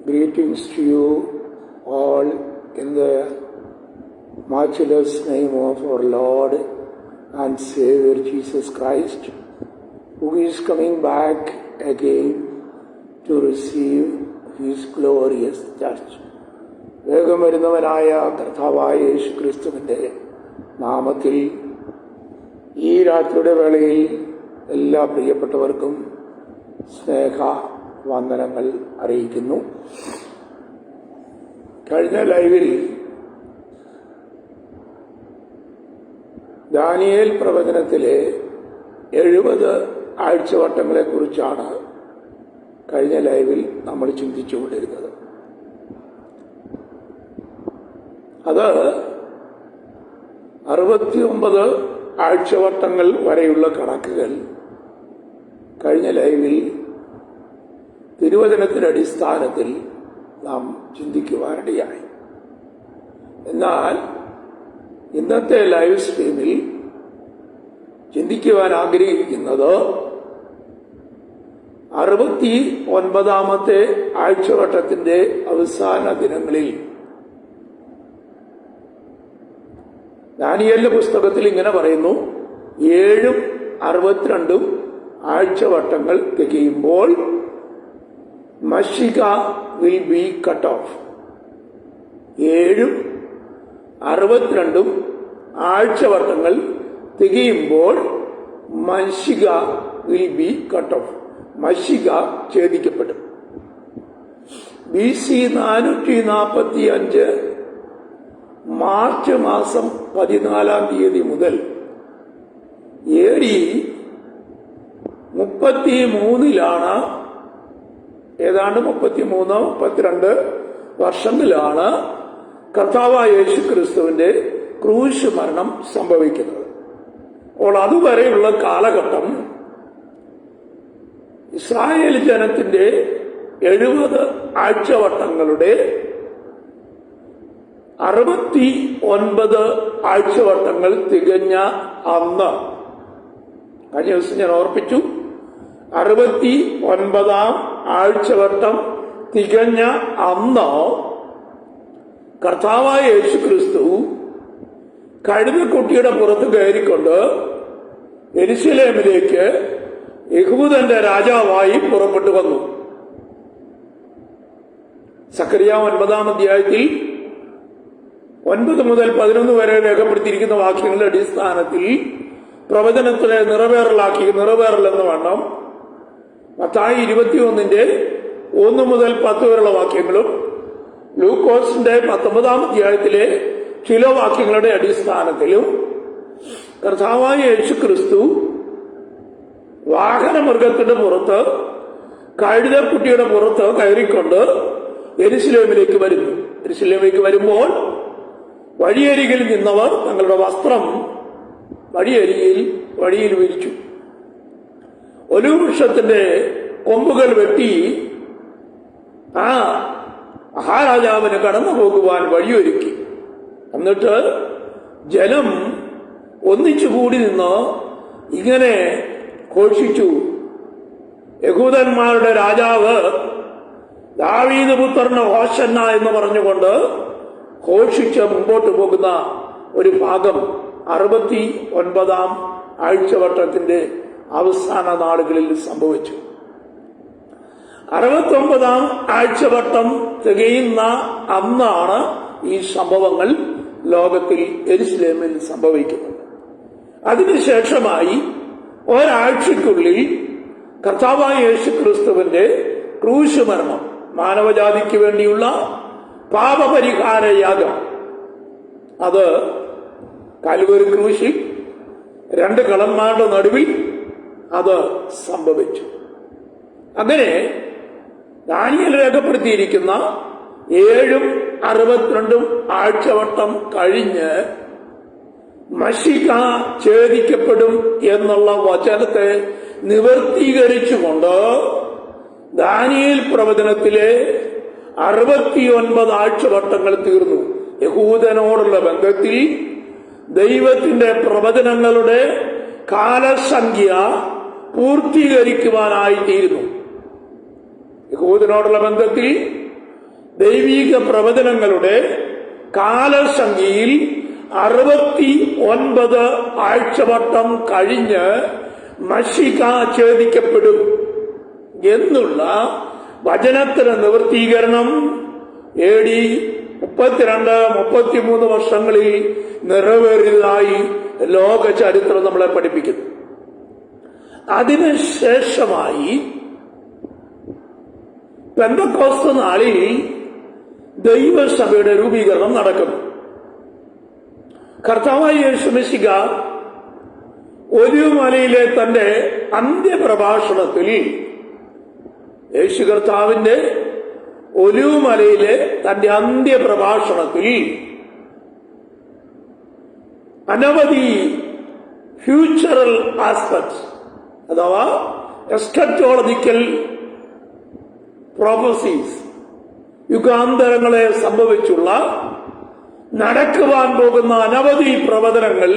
Greetings to you all in the matchless name of our Lord and Savior Jesus Christ, who is coming back again to receive His glorious church. വേഗം വരുന്നവനായ കർത്താവായ യേശു ക്രിസ്തുവിൻ്റെ നാമത്തിൽ ഈ രാത്രിയുടെ വേളയിൽ എല്ലാ പ്രിയപ്പെട്ടവർക്കും സ്നേഹ വന്ദനങ്ങൾ അറിയിക്കുന്നു. കഴിഞ്ഞ ലൈവിൽ ദാനിയേൽ പ്രവചനത്തിലെ 70 ആഴ്ചവട്ടങ്ങളെക്കുറിച്ചാണ് കഴിഞ്ഞ ലൈവിൽ നമ്മൾ ചിന്തിച്ചുകൊണ്ടിരുന്നത്. അത് 69 ആഴ്ചവട്ടങ്ങൾ വരെയുള്ള കണക്കുകൾ കഴിഞ്ഞ ലൈവിൽ തിരുവചനത്തിന്റെ അടിസ്ഥാനത്തിൽ നാം ചിന്തിക്കുവാനിടയായി. എന്നാൽ ഇന്നത്തെ ലൈവ് സ്ട്രീമിൽ ചിന്തിക്കുവാൻ ആഗ്രഹിക്കുന്നത് 69ാമത്തെ ആഴ്ചവട്ടത്തിന്റെ അവസാന ദിനങ്ങളിൽ ദാനിയേലിന്റെ പുസ്തകത്തിൽ ഇങ്ങനെ പറയുന്നു: 7ഉം 62ഉം ആഴ്ചവട്ടങ്ങൾ തികയുമ്പോൾ മഷിക വിൽ ബി കട്ട് ഓഫ്. 7ഉം 62ഉം ആഴ്ചവട്ടങ്ങൾ തികയുമ്പോൾ മഷിക വിൽ ബി കട്ട് ഓഫ്. മഷിക ഛേദിക്കപ്പെടും. BC 445 മാർച്ച് മാസം 14-ാം തീയതി മുതൽ AD 33-ലാണ്, ഏതാണ്ട് 33-32 വർഷങ്ങളിലാണ് കർത്താവായ യേശു ക്രിസ്തുവിന്റെ ക്രൂശ് മരണം സംഭവിക്കുന്നത്. അപ്പോൾ അതുവരെയുള്ള കാലഘട്ടം ഇസ്രായേൽ ജനത്തിന്റെ 70 ആഴ്ചവട്ടങ്ങളുടെ 69 ആഴ്ചവട്ടങ്ങൾ തികഞ്ഞ അന്ന്, കഴിഞ്ഞ ദിവസം ഞാൻ ഓർപ്പിച്ചു, 69ാം ആഴ്ചവട്ടം തികഞ്ഞ അന്ന് കർത്താവായ യേശു ക്രിസ്തു കഴുതക്കുട്ടിയുടെ പുറത്ത് കയറിക്കൊണ്ട് യെരുശലേമിലേക്ക് യഹൂദന്റെ രാജാവായി പുറപ്പെട്ടു വന്നു. സക്കറിയ 9-ാം അധ്യായത്തിൽ 9 മുതൽ 11 വരെ രേഖപ്പെടുത്തിയിരിക്കുന്ന വാക്യങ്ങളുടെ അടിസ്ഥാനത്തിൽ പ്രവചനത്തിലെ നിറവേറലെന്ന് വേണം മത്തായി 21-ന്റെ 1 മുതൽ 10 വരെയുള്ള വാക്യങ്ങളും ലൂക്കോസിന്റെ 19-ാം അധ്യായത്തിലെ ചില വാക്യങ്ങളുടെ അടിസ്ഥാനത്തിലും കർത്താവായ യേശു ക്രിസ്തു വാഹനമൃഗത്തിന്റെ പുറത്ത് കഴുതക്കുട്ടിയുടെ പുറത്ത് കയറിക്കൊണ്ട് യെരുശലേമിലേക്ക് വരുന്നു. യെരുശലേമിലേക്ക് വരുമ്പോൾ വഴിയരികിൽ നിന്നവർ തങ്ങളുടെ വസ്ത്രം വഴിയിൽ വിരിച്ചു. ഒലിവ് വൃക്ഷത്തിന്റെ കൊമ്പുകൾ വെട്ടി ആ മഹാരാജാവിന് കടന്നു പോകുവാൻ വഴിയൊരുക്കി. എന്നിട്ട് ജനം ഒന്നിച്ചുകൂടി നിന്ന് ഇങ്ങനെ ഘോഷിച്ചു: യഹൂദന്മാരുടെ രാജാവ് ദാവീദ് പുത്രന് ഹോശന്ന എന്ന് പറഞ്ഞുകൊണ്ട് ഘോഷിച്ച് മുമ്പോട്ട് പോകുന്ന ഒരു ഭാഗം 69ാം ആഴ്ചവട്ടത്തിന്റെ അവസാന നാളുകളിൽ സംഭവിച്ചു. 69ാം ആഴ്ചവട്ടം തികയുന്ന അന്നാണ് ഈ സംഭവങ്ങൾ ലോകത്തിൽ യെരുശലേമിൽ സംഭവിക്കുന്നത്. അതിനുശേഷമായി ഒരാഴ്ചയ്ക്കുള്ളിൽ കർത്താവായ യേശു ക്രിസ്തുവിന്റെ ക്രൂശ് മരണം, മാനവജാതിക്ക് വേണ്ടിയുള്ള പാപപരിഹാര യാഗം, അത് കാൽവരി ക്രൂശിൽ 2 കള്ളന്മാരുടെ നടുവിൽ അത് സംഭവിച്ചു. അങ്ങനെ ദാനിയേൽ രേഖപ്പെടുത്തിയിരിക്കുന്ന 7ഉം 62ഉം ആഴ്ചവട്ടം കഴിഞ്ഞ് മഷിക ഛേദിക്കപ്പെടും എന്നുള്ള വചനത്തെ നിവർത്തീകരിച്ചുകൊണ്ട് ദാനിയേൽ പ്രവചനത്തിലെ 69 ആഴ്ചവട്ടങ്ങൾ തീർന്നു. യഹൂദനോടുള്ള ബന്ധത്തിൽ ദൈവത്തിന്റെ പ്രവചനങ്ങളുടെ കാലസംഖ്യ പൂർത്തീകരിക്കുവാനായിത്തീരുന്നു. യഹൂദനോടുള്ള ബന്ധത്തിൽ ദൈവിക പ്രവചനങ്ങളുടെ കാലസംഖ്യയിൽ 69 ആഴ്ചവട്ടം കഴിഞ്ഞ് മശിക ഛേദിക്കപ്പെടും എന്നുള്ള വചനത്തിന് നിവൃത്തീകരണം AD 32-33 വർഷങ്ങളിൽ നിറവേറിയതായി ലോക ചരിത്രം നമ്മളെ പഠിപ്പിക്കുന്നു. അതിനുശേഷമായി പെന്തക്കോസ്ത് നാളിൽ ദൈവസഭയുടെ രൂപീകരണം നടക്കുന്നു. കർത്താവായ യേശു മിശിഹ ഒലിവുമലയിലെ തന്റെ അന്ത്യപ്രഭാഷണത്തിൽ യേശു കർത്താവിന്റെ ഒലിവുമലയിലെ തന്റെ അന്ത്യപ്രഭാഷണത്തിൽ അനവധി ഫ്യൂച്ചറൽ ആസ്പെക്ട്സ് അഥവാ എസ്കറ്റോളജിക്കൽ പ്രോഫസീസ്, യുഗാന്തരങ്ങളെ സംഭവിച്ചുള്ള നടക്കുവാൻ പോകുന്ന അനവധി പ്രവചനങ്ങൾ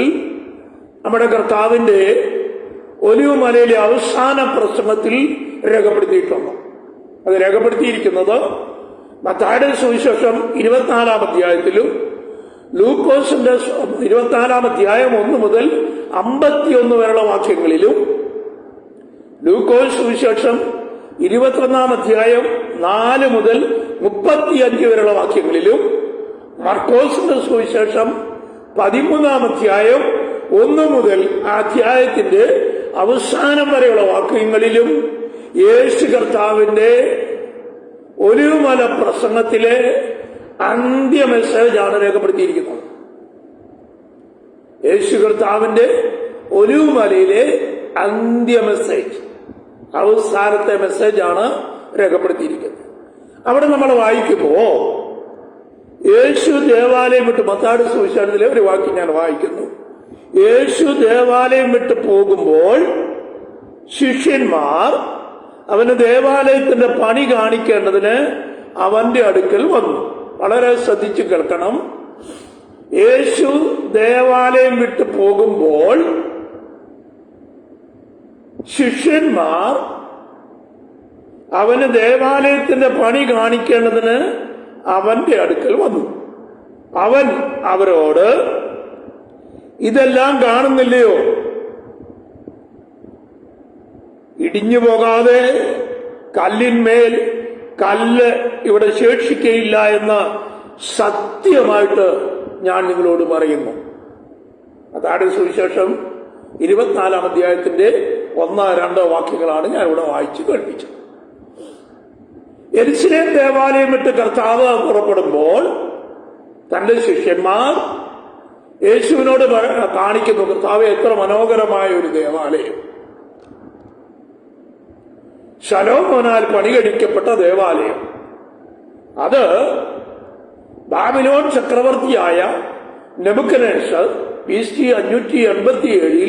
നമ്മുടെ കർത്താവിന്റെ ഒലിവുമലയിലെ അവസാന പ്രസംഗത്തിൽ രേഖപ്പെടുത്തിയിട്ടുണ്ട്. അത് രേഖപ്പെടുത്തിയിരിക്കുന്നത് മത്തായിയുടെ സുവിശേഷം 24-ാം അധ്യായത്തിലും ലൂക്കോസിന്റെ 24-ാം അധ്യായം 1 മുതൽ 51 വരെയുള്ള വാക്യങ്ങളിലും, ലൂക്കോസ് സുവിശേഷം 21-ാം അധ്യായം 4 മുതൽ 35 വരെയുള്ള വാക്യങ്ങളിലും, മർക്കോസിന്റെ സുവിശേഷം 13-ാം അധ്യായം 1 മുതൽ ആ അധ്യായത്തിന്റെ അവസാനം വരെയുള്ള വാക്യങ്ങളിലും യേശു കർത്താവിന്റെ ഒലിവുമല പ്രസംഗത്തിലെ അന്ത്യ മെസ്സേജാണ് രേഖപ്പെടുത്തിയിരിക്കുന്നത്. യേശു കർത്താവിന്റെ ഒലിവുമലയിലെ അന്ത്യ മെസ്സേജ്, അവസാനത്തെ മെസ്സേജാണ് രേഖപ്പെടുത്തിയിരിക്കുന്നത്. അവിടെ നമ്മൾ വായിക്കുമ്പോ യേശു ദേവാലയം വിട്ട്, മത്തായിയുടെ സുവിശേഷത്തിലെ ഒരു വാക്യം ഞാൻ വായിക്കുന്നു. യേശു ദേവാലയം വിട്ട് പോകുമ്പോൾ ശിഷ്യന്മാർ അവന് ദേവാലയത്തിന്റെ പണി കാണിക്കേണ്ടതിന് അവന്റെ അടുക്കൽ വന്നു. വളരെ ശ്രദ്ധിച്ചു കേൾക്കണം. യേശു ദേവാലയം വിട്ട് പോകുമ്പോൾ ശിഷ്യന്മാർ അവന് ദേവാലയത്തിന്റെ പണി കാണിക്കേണ്ടതിന് അവന്റെ അടുക്കൽ വന്നു. അവൻ അവരോട്, ഇതെല്ലാം കാണുന്നില്ലയോ? ഇടിഞ്ഞു പോകാതെ കല്ലിന്മേൽ കല്ല് ഇവിടെ ശേഷിക്കയില്ല എന്ന് സത്യമായിട്ട് ഞാൻ നിങ്ങളോട് പറയുന്നു. അതാണ് സുവിശേഷം 24-ാം അധ്യായത്തിന്റെ 1-2 വാക്യങ്ങളാണ് ഞാൻ ഇവിടെ വായിച്ചു കേൾപ്പിച്ചത്. യെരുശലേം ദേവാലയം വിട്ട് കർത്താവ് പുറപ്പെടുമ്പോൾ തന്റെ ശിഷ്യന്മാർ യേശുവിനോട് കാണിക്കുന്നു, കർത്താവ് എത്ര മനോഹരമായ ഒരു ദേവാലയം, ശലോമോനാൽ പണി കഴിക്കപ്പെട്ട ദേവാലയം. അത് ബാബിലോൺ ചക്രവർത്തിയായ നെബൂഖദ്നേസർ BC 587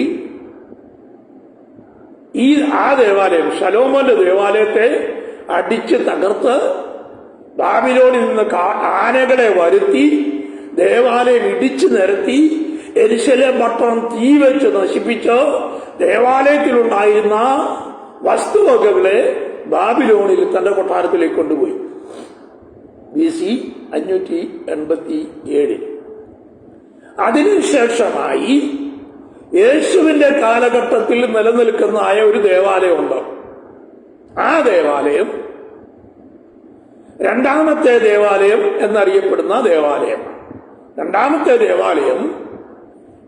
ആ ദേവാലയം, ശലോമോന്റെ ദേവാലയത്തെ അടിച്ച് തകർത്ത് ബാബിലോണിൽ നിന്ന് ആനകളെ വരുത്തി ദേവാലയം ഇടിച്ചു നിരത്തി യെരുശലേം പട്ടണം തീ വെച്ച് നശിപ്പിച്ച് ദേവാലയത്തിലുണ്ടായിരുന്ന വസ്തുവകകളെ ബാബിലോണിൽ തന്റെ കൊട്ടാരത്തിലേക്ക് കൊണ്ടുപോയി. BC 587. അതിനുശേഷമായി യേശുവിന്റെ കാലഘട്ടത്തിൽ നിലനിൽക്കുന്ന ഒരു ദേവാലയമുണ്ട്. ആ ദേവാലയം രണ്ടാമത്തെ ദേവാലയം എന്നറിയപ്പെടുന്ന ദേവാലയം. രണ്ടാമത്തെ ദേവാലയം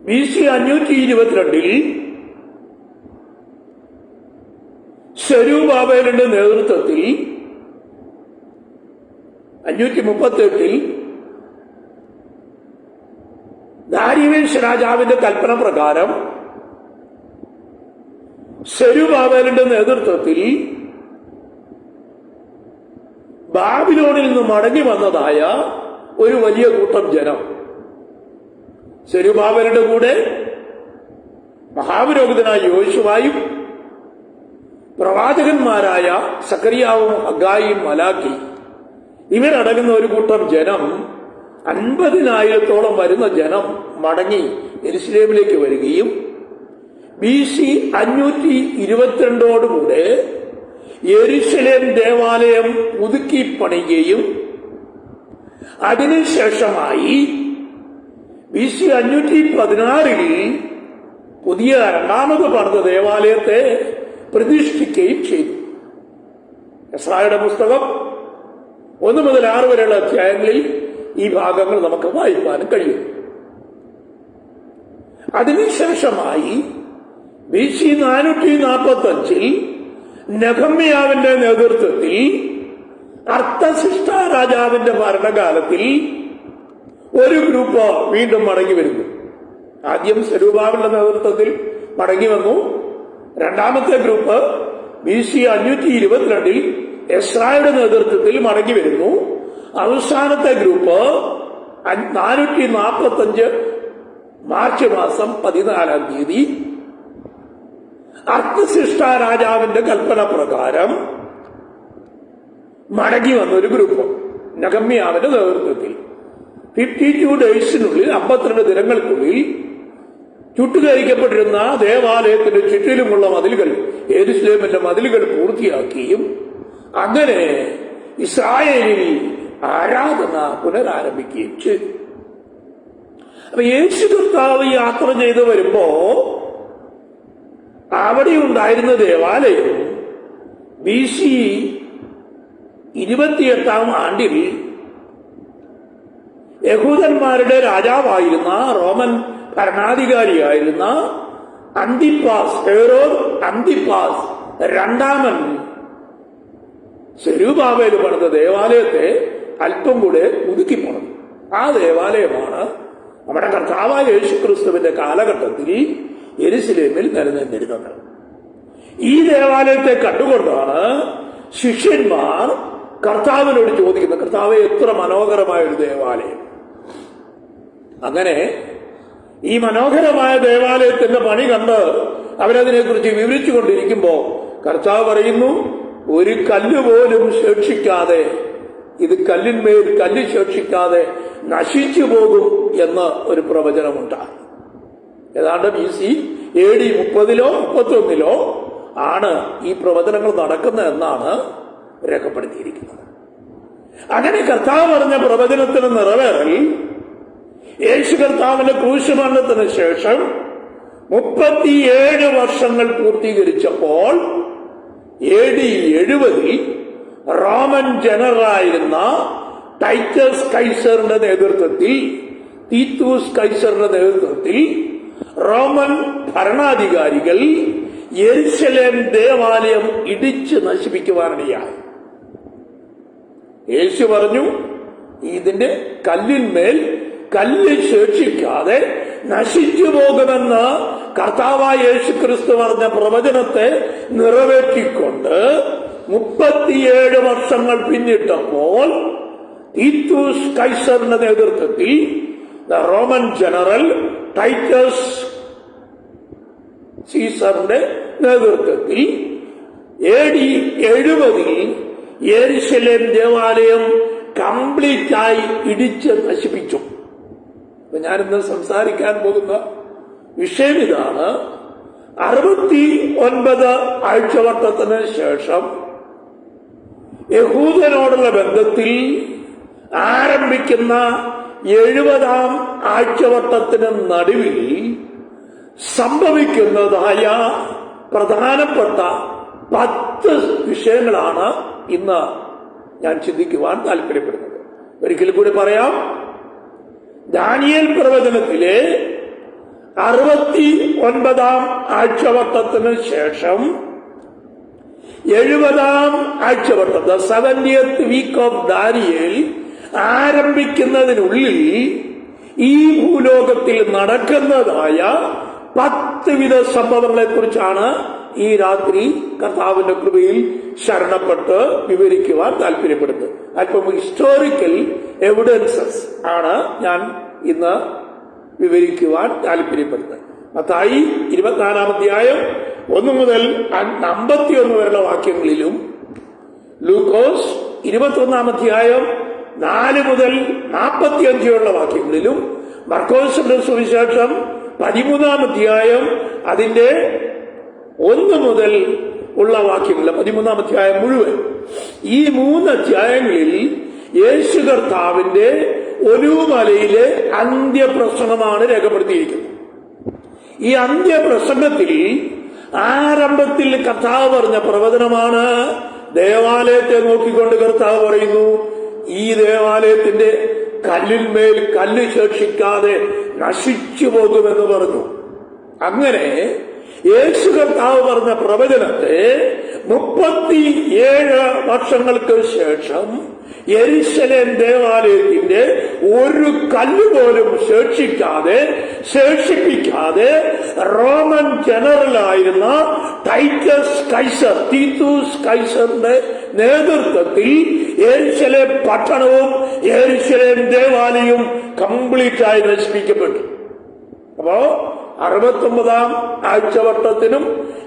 BC 522 സെരുബാബേലിന്റെ നേതൃത്വത്തിൽ 538 ദാരിവേശ് രാജാവിന്റെ കൽപ്പന പ്രകാരം സെരുബാബേലിന്റെ നേതൃത്വത്തിൽ ബാബിലോണിൽ നിന്ന് മടങ്ങി വന്നതായ ഒരു വലിയ കൂട്ടം ജനം, സെരുബാബേലിന്റെ കൂടെ മഹാപുരോഹിതനായ യോശുവായും പ്രവാചകന്മാരായ സക്കറിയാവും ഹഗ്ഗായിയും മലാക്കി, ഇവരടങ്ങുന്ന ഒരു കൂട്ടം ജനം, 50,000-ഓളം വരുന്ന ജനം മടങ്ങി യെരുശലേമിലേക്ക് വരികയും BC 522 യെരുശലേം ദേവാലയം പുതുക്കി പണിയുകയും അതിനുശേഷമായി BC 516 പുതിയ രണ്ടാമത് പണിത ദേവാലയത്തെ പ്രതിഷ്ഠിക്കുകയും ചെയ്തു. എസ്രായുടെ പുസ്തകം 1 മുതൽ 6 വരെയുള്ള അധ്യായങ്ങളിൽ ഈ ഭാഗങ്ങൾ നമുക്ക് വായിക്കാനും കഴിയും. അതിനുശേഷമായി BC 445 നെഹമ്യാവിന്റെ നേതൃത്വത്തിൽ അർത്ഥശിഷ്ട രാജാവിന്റെ ഭരണകാലത്തിൽ ഒരു ഗ്രൂപ്പ് വീണ്ടും മടങ്ങി വരുന്നു. ആദ്യം സെരൂബാബിന്റെ നേതൃത്വത്തിൽ മടങ്ങി വന്നു. രണ്ടാമത്തെ ഗ്രൂപ്പ് BC 522 എസ്രായുടെ നേതൃത്വത്തിൽ മടങ്ങി വരുന്നു. അവസാനത്തെ ഗ്രൂപ്പ് 445 മാർച്ച് മാസം 14 തീയതി അർത്ഥശിഷ്ട രാജാവിന്റെ കൽപ്പന പ്രകാരം മടങ്ങി വന്ന ഒരു ഗ്രൂപ്പ് നെഹമ്യാവിന്റെ നേതൃത്വത്തിൽ 52 ഡേയ്സിനുള്ളിൽ 52 ദിനങ്ങൾക്കുള്ളിൽ ചുട്ടുകരിക്കപ്പെട്ടിരുന്ന ദേവാലയത്തിന്റെ ചുറ്റിലുമുള്ള മതിലുകൾ, യെരുശലേമിന്റെ മതിലുകൾ പൂർത്തിയാക്കിയും അങ്ങനെ ഇസ്രായേലിൽ ആരാധന പുനരാരംഭിക്കുകയും ചെയ്തു. അപ്പൊ യേശു കർത്താവ് യാത്ര ചെയ്ത് വരുമ്പോ അവിടെ ഉണ്ടായിരുന്ന ദേവാലയം BC 28 ആണ്ടിൽ യഹൂദന്മാരുടെ രാജാവായിരുന്ന റോമൻ ഭരണാധികാരിയായിരുന്ന അന്തിപ്പാസ് രണ്ടാമൻ സെരൂബാബേൽ പണിത ദേവാലയത്തെ അല്പം കൂടെ പുതുക്കിപ്പണത്. ആ ദേവാലയമാണ് നമ്മുടെ കർത്താവായ യേശുക്രിസ്തുവിന്റെ കാലഘട്ടത്തിൽ യെരുശലേമിൽ നിലനിന്നിരുന്നത്. ഈ ദേവാലയത്തെ കണ്ടുകൊണ്ടാണ് ശിഷ്യന്മാർ കർത്താവിനോട് ചോദിക്കുന്നത്, കർത്താവെ, എത്ര മനോഹരമായ ഒരു ദേവാലയം. അങ്ങനെ ഈ മനോഹരമായ ദേവാലയത്തിന്റെ പണി കണ്ട് അവരതിനെക്കുറിച്ച് വിവരിച്ചുകൊണ്ടിരിക്കുമ്പോ കർത്താവ് പറയുന്നു, ഒരു കല്ല് പോലും ശേഷിക്കാതെ, ഇത് കല്ലിന്മേൽ കല്ല് ശേഷിക്കാതെ നശിച്ചു പോകും എന്ന് ഒരു പ്രവചനമുണ്ടായി. ഏതാണ്ട് BC AD 30 31 ആണ് ഈ പ്രവചനങ്ങൾ നടക്കുന്നതെന്നാണ് രേഖപ്പെടുത്തിയിരിക്കുന്നത്. അങ്ങനെ കർത്താവ് പറഞ്ഞ പ്രവചനത്തിന് നിറവേറൽ യേശു കർത്താവിന്റെ ക്രൂശമരണത്തിന് ശേഷം 37 വർഷങ്ങൾ പൂർത്തീകരിച്ചപ്പോൾ AD 70 റോമൻ ജനറലായിരുന്ന ടൈറ്റസ് കൈസറിന്റെ നേതൃത്വത്തിൽ, തീത്തൂസ് കൈസറിന്റെ നേതൃത്വത്തിൽ റോമൻ ഭരണാധികാരികൾ യെരുശലേം ദേവാലയം ഇടിച്ച് നശിപ്പിക്കുവാനിടയായി. യേശു പറഞ്ഞു, ഇതിന്റെ കല്ലിന്മേൽ കല്ല് ശേഷിക്കാതെ നശിച്ചു പോകുമെന്ന് കർത്താവായ യേശു ക്രിസ്തു പറഞ്ഞ പ്രവചനത്തെ നിറവേറ്റിക്കൊണ്ട് 37 വർഷങ്ങൾ പിന്നിട്ടപ്പോൾ തീത്തൂസ് കൈസറിന്റെ നേതൃത്വത്തിൽ റോമൻ ജനറൽ ടൈറ്റസ് സീസറിന്റെ നേതൃത്വത്തിൽ AD 70 യെരുശലേം ദേവാലയം കംപ്ലീറ്റായി ഇടിച്ച് നശിപ്പിച്ചു. അപ്പൊ ഞാനിന്ന് സംസാരിക്കാൻ പോകുന്ന വിഷയം ഇതാണ്. 69 ആഴ്ചവട്ടത്തിന് ശേഷം യഹൂദനോടുള്ള ബന്ധത്തിൽ ആരംഭിക്കുന്ന 70ാം ആഴ്ചവട്ടത്തിന് നടുവിൽ സംഭവിക്കുന്നതായ പ്രധാനപ്പെട്ട 10 വിഷയങ്ങളാണ് ഇന്ന് ഞാൻ ചിന്തിക്കുവാൻ താല്പര്യപ്പെടുന്നത്. ഒരിക്കൽ കൂടി പറയാം. ദാനിയേൽ പ്രവചനത്തിലെ 69ാം ആഴ്ചവട്ടത്തിന് ശേഷം 70ാം ആഴ്ചവട്ടം, the 70th week of Daniel ആരംഭിക്കുന്നതിനുള്ളിൽ ഈ ഭൂലോകത്തിൽ നടക്കുന്നതായ 10 വിധ സംഭവങ്ങളെ കുറിച്ചാണ് ഈ രാത്രി കർത്താവിന്റെ കൃപയിൽ ശരണപ്പെട്ട് വിവരിക്കുവാൻ താല്പര്യപ്പെടുന്നത്. അല്പം ഹിസ്റ്റോറിക്കൽ എവിഡൻസസ് ആണ് ഞാൻ ഇന്ന് വിവരിക്കുവാൻ താല്പര്യപ്പെടുന്നത്. മത്തായി 24-ാം അധ്യായം 1 മുതൽ 51 വരെയുള്ള വാക്യങ്ങളിലും, ലൂക്കോസ് 21-ാം അധ്യായം 4 മുതൽ 45 വരെയുള്ള വാക്യങ്ങളിലും, മർക്കോസിന്റെ സുവിശേഷം 13-ാം അധ്യായം അതിന്റെ 1 മുതൽ ഉള്ള വാക്യങ്ങൾ, 13-ാം അധ്യായം മുഴുവൻ, ഈ 3 അധ്യായങ്ങളിൽ യേശു കർത്താവിന്റെ ഒലിവുമലയിലെ അന്ത്യപ്രസംഗമാണ് രേഖപ്പെടുത്തിയിരിക്കുന്നത്. ഈ അന്ത്യപ്രസംഗത്തിൽ ആരംഭത്തിൽ കർത്താവ് പറഞ്ഞ പ്രവചനമാണ്. ദേവാലയത്തെ നോക്കിക്കൊണ്ട് കർത്താവ് പറയുന്നു, ഈ ദേവാലയത്തിന്റെ കല്ലിന്മേൽ കല്ല് ശേഷിക്കാതെ നശിച്ചു പോകുമെന്ന് പറഞ്ഞു. അങ്ങനെ യേശു കർത്താവ് പറഞ്ഞ പ്രവചനത്തെ 37 വർഷങ്ങൾക്ക് ശേഷം യെരുശലേം ദേവാലയത്തിന്റെ ഒരു കല്ല് പോലും ശേഷിപ്പിക്കാതെ റോമൻ ജനറലായിരുന്ന ടൈറ്റസ് കൈസർ, തീത്തൂസ് കൈസറിന്റെ നേതൃത്വത്തിൽ യെരുശലേം പട്ടണവും യെരുശലേം ദേവാലയവും കംപ്ലീറ്റ് ആയി നശിപ്പിക്കപ്പെട്ടു. അപ്പോ 69-ാം ആഴ്ചവട്ടത്തിനും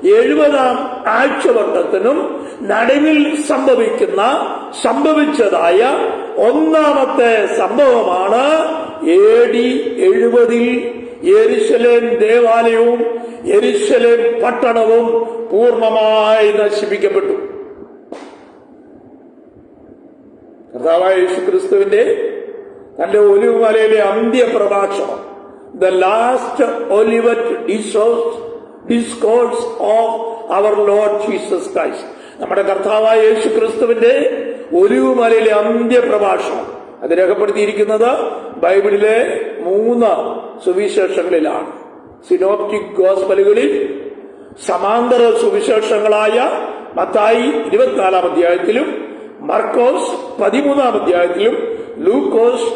70-ാം ആഴ്ചവട്ടത്തിനും നടുവിൽ സംഭവിച്ചതായ ഒന്നാമത്തെ സംഭവമാണ് AD 70 യെരുശലേം ദേവാലയവും യെരുശലേം പട്ടണവും പൂർണ്ണമായി നശിപ്പിക്കപ്പെട്ടു. കർത്താവായ യേശുക്രിസ്തുവിന്റെ തന്റെ ഒലിവുമലയിലെ അന്ത്യപ്രഭാഷണം, the last Olivet discourse of our Lord Jesus Christ, നമ്മുടെ കർത്താവായ യേശു ക്രിസ്തുവിന്റെ ഒലിവുമലയിലെ അന്ത്യപ്രഭാഷണം അത് രേഖപ്പെടുത്തിയിരിക്കുന്നത് ബൈബിളിലെ 3 സുവിശേഷങ്ങളിലാണ്. സിനോപ്റ്റിക് ഗോസ്പലുകളിൽ, സമാന്തര സുവിശേഷങ്ങളായ മത്തായി 24-ാം അധ്യായത്തിലും, മർക്കോസ് 13-ാം അധ്യായത്തിലും, ലൂക്കോസ്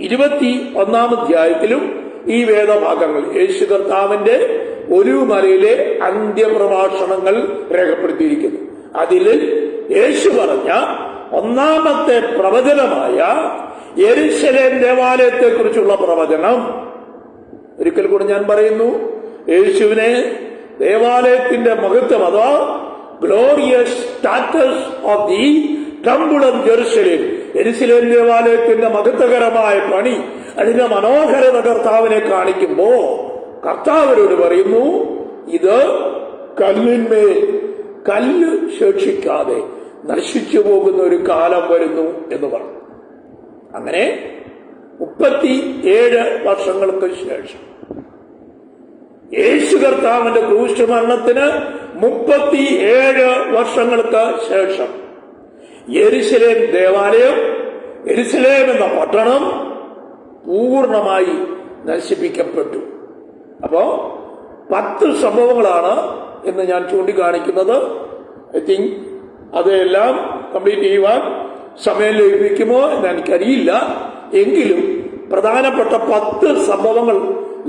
21-ാം അധ്യായത്തിലും ഈ വേദഭാഗങ്ങൾ യേശു കർത്താവിന്റെ ഒലിവുമലയിലെ അന്ത്യപ്രഭാഷണങ്ങൾ രേഖപ്പെടുത്തിയിരിക്കുന്നു. അതിൽ യേശു പറഞ്ഞ ഒന്നാമത്തെ പ്രവചനമായ യെരുശലേം ദേവാലയത്തെ കുറിച്ചുള്ള പ്രവചനം, ഒരിക്കൽ കൂടി ഞാൻ പറയുന്നു, യേശുവിനെ ദേവാലയത്തിന്റെ മഹത്വം അഥവാ glorious status of the temple of Jerusalem, യെരുശലേം ദേവാലയത്തിന്റെ മഹത്വകരമായ പണി, അതിന്റെ മനോഹരത കർത്താവിനെ കാണിക്കുമ്പോ കർത്താവിനോട് പറയുന്നു, ഇത് കല്ലിന്മേൽ കല്ല് ശേഷിക്കാതെ നശിച്ചു പോകുന്ന ഒരു കാലം വരുന്നു എന്ന് പറഞ്ഞു. അങ്ങനെ 37 വർഷങ്ങൾക്ക് ശേഷം, യേശു കർത്താവിന്റെ ക്രൂശ് മരണത്തിന് 37 വർഷങ്ങൾക്ക് ശേഷം യെരുശലേം ദേവാലയം, യെരുശലേം എന്ന പട്ടണം പൂർണ്ണമായി നശിപ്പിക്കപ്പെട്ടു. അപ്പോ 10 സംഭവങ്ങളാണ് എന്ന് ഞാൻ ചൂണ്ടിക്കാണിക്കുന്നത്. ഐ തിങ്ക് അതെല്ലാം കംപ്ലീറ്റ് ചെയ്യുവാൻ സമയം ലഭിക്കുമോ എന്ന് എനിക്കറിയില്ല. എങ്കിലും പ്രധാനപ്പെട്ട 10 സംഭവങ്ങൾ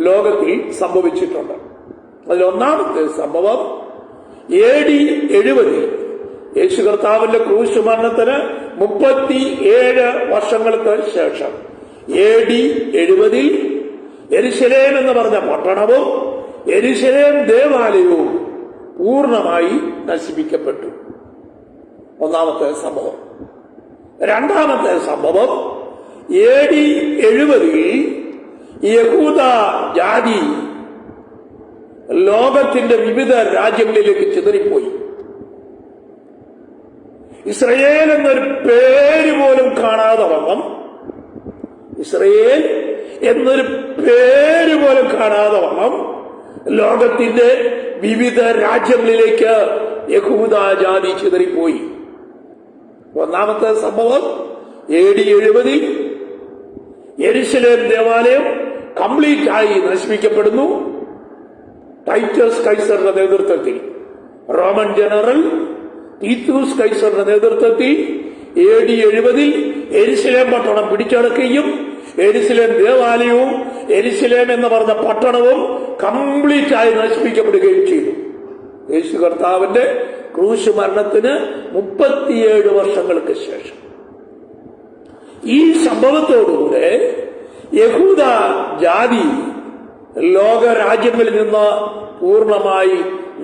ലോകത്തിൽ സംഭവിച്ചിട്ടുണ്ട്. അതിലൊന്നാമത്തെ സംഭവം AD 70 യേശു കർത്താവിന്റെ ക്രൂശ് മരണത്തിന് 37 വർഷങ്ങൾക്ക് ശേഷം AD 70 യെരുശലേം എന്ന് പറഞ്ഞ പട്ടണവും യെരുശലേം ദേവാലയവും പൂർണ്ണമായി നശിപ്പിക്കപ്പെട്ടു. ഒന്നാമത്തെ സംഭവം. രണ്ടാമത്തെ സംഭവം AD 70 യഹൂദ ജാതി ലോകത്തിന്റെ വിവിധ രാജ്യങ്ങളിലേക്ക് ചിതറിപ്പോയി. ഇസ്രയേൽ എന്നൊരു പേര് പോലും കാണാതെ വണ്ണം, ഇസ്രയേൽ എന്നൊരു പേര് പോലും കാണാതെ വണ്ണം ലോകത്തിന്റെ വിവിധ രാജ്യങ്ങളിലേക്ക് യഹൂദ ജാതി ചിതറിപ്പോയി. ഒന്നാമത്തെ സംഭവം AD 70 യെരുശലേം ദേവാലയം കംപ്ലീറ്റ് ആയി നശിപ്പിക്കപ്പെടുന്നു. ടൈറ്റസ് കൈസറിന്റെ നേതൃത്വത്തിൽ, റോമൻ ജനറൽ തീത്തൂസ് കൈസറിന്റെ നേതൃത്വത്തിൽ AD 70 യെരുശലേം പട്ടണം പിടിച്ചടക്കുകയും യെരുശലേം ദേവാലയവും യെരുശലേം എന്ന് പറഞ്ഞ പട്ടണവും കംപ്ലീറ്റ് ആയി നശിപ്പിക്കപ്പെടുകയും ചെയ്തു. യേശു കർത്താവിന്റെ ക്രൂശ് മരണത്തിന് 37 വർഷങ്ങൾക്ക് ശേഷം. ഈ സംഭവത്തോടുകൂടെ യഹൂദ ജാതി ലോകരാജ്യങ്ങളിൽ നിന്ന് പൂർണ്ണമായി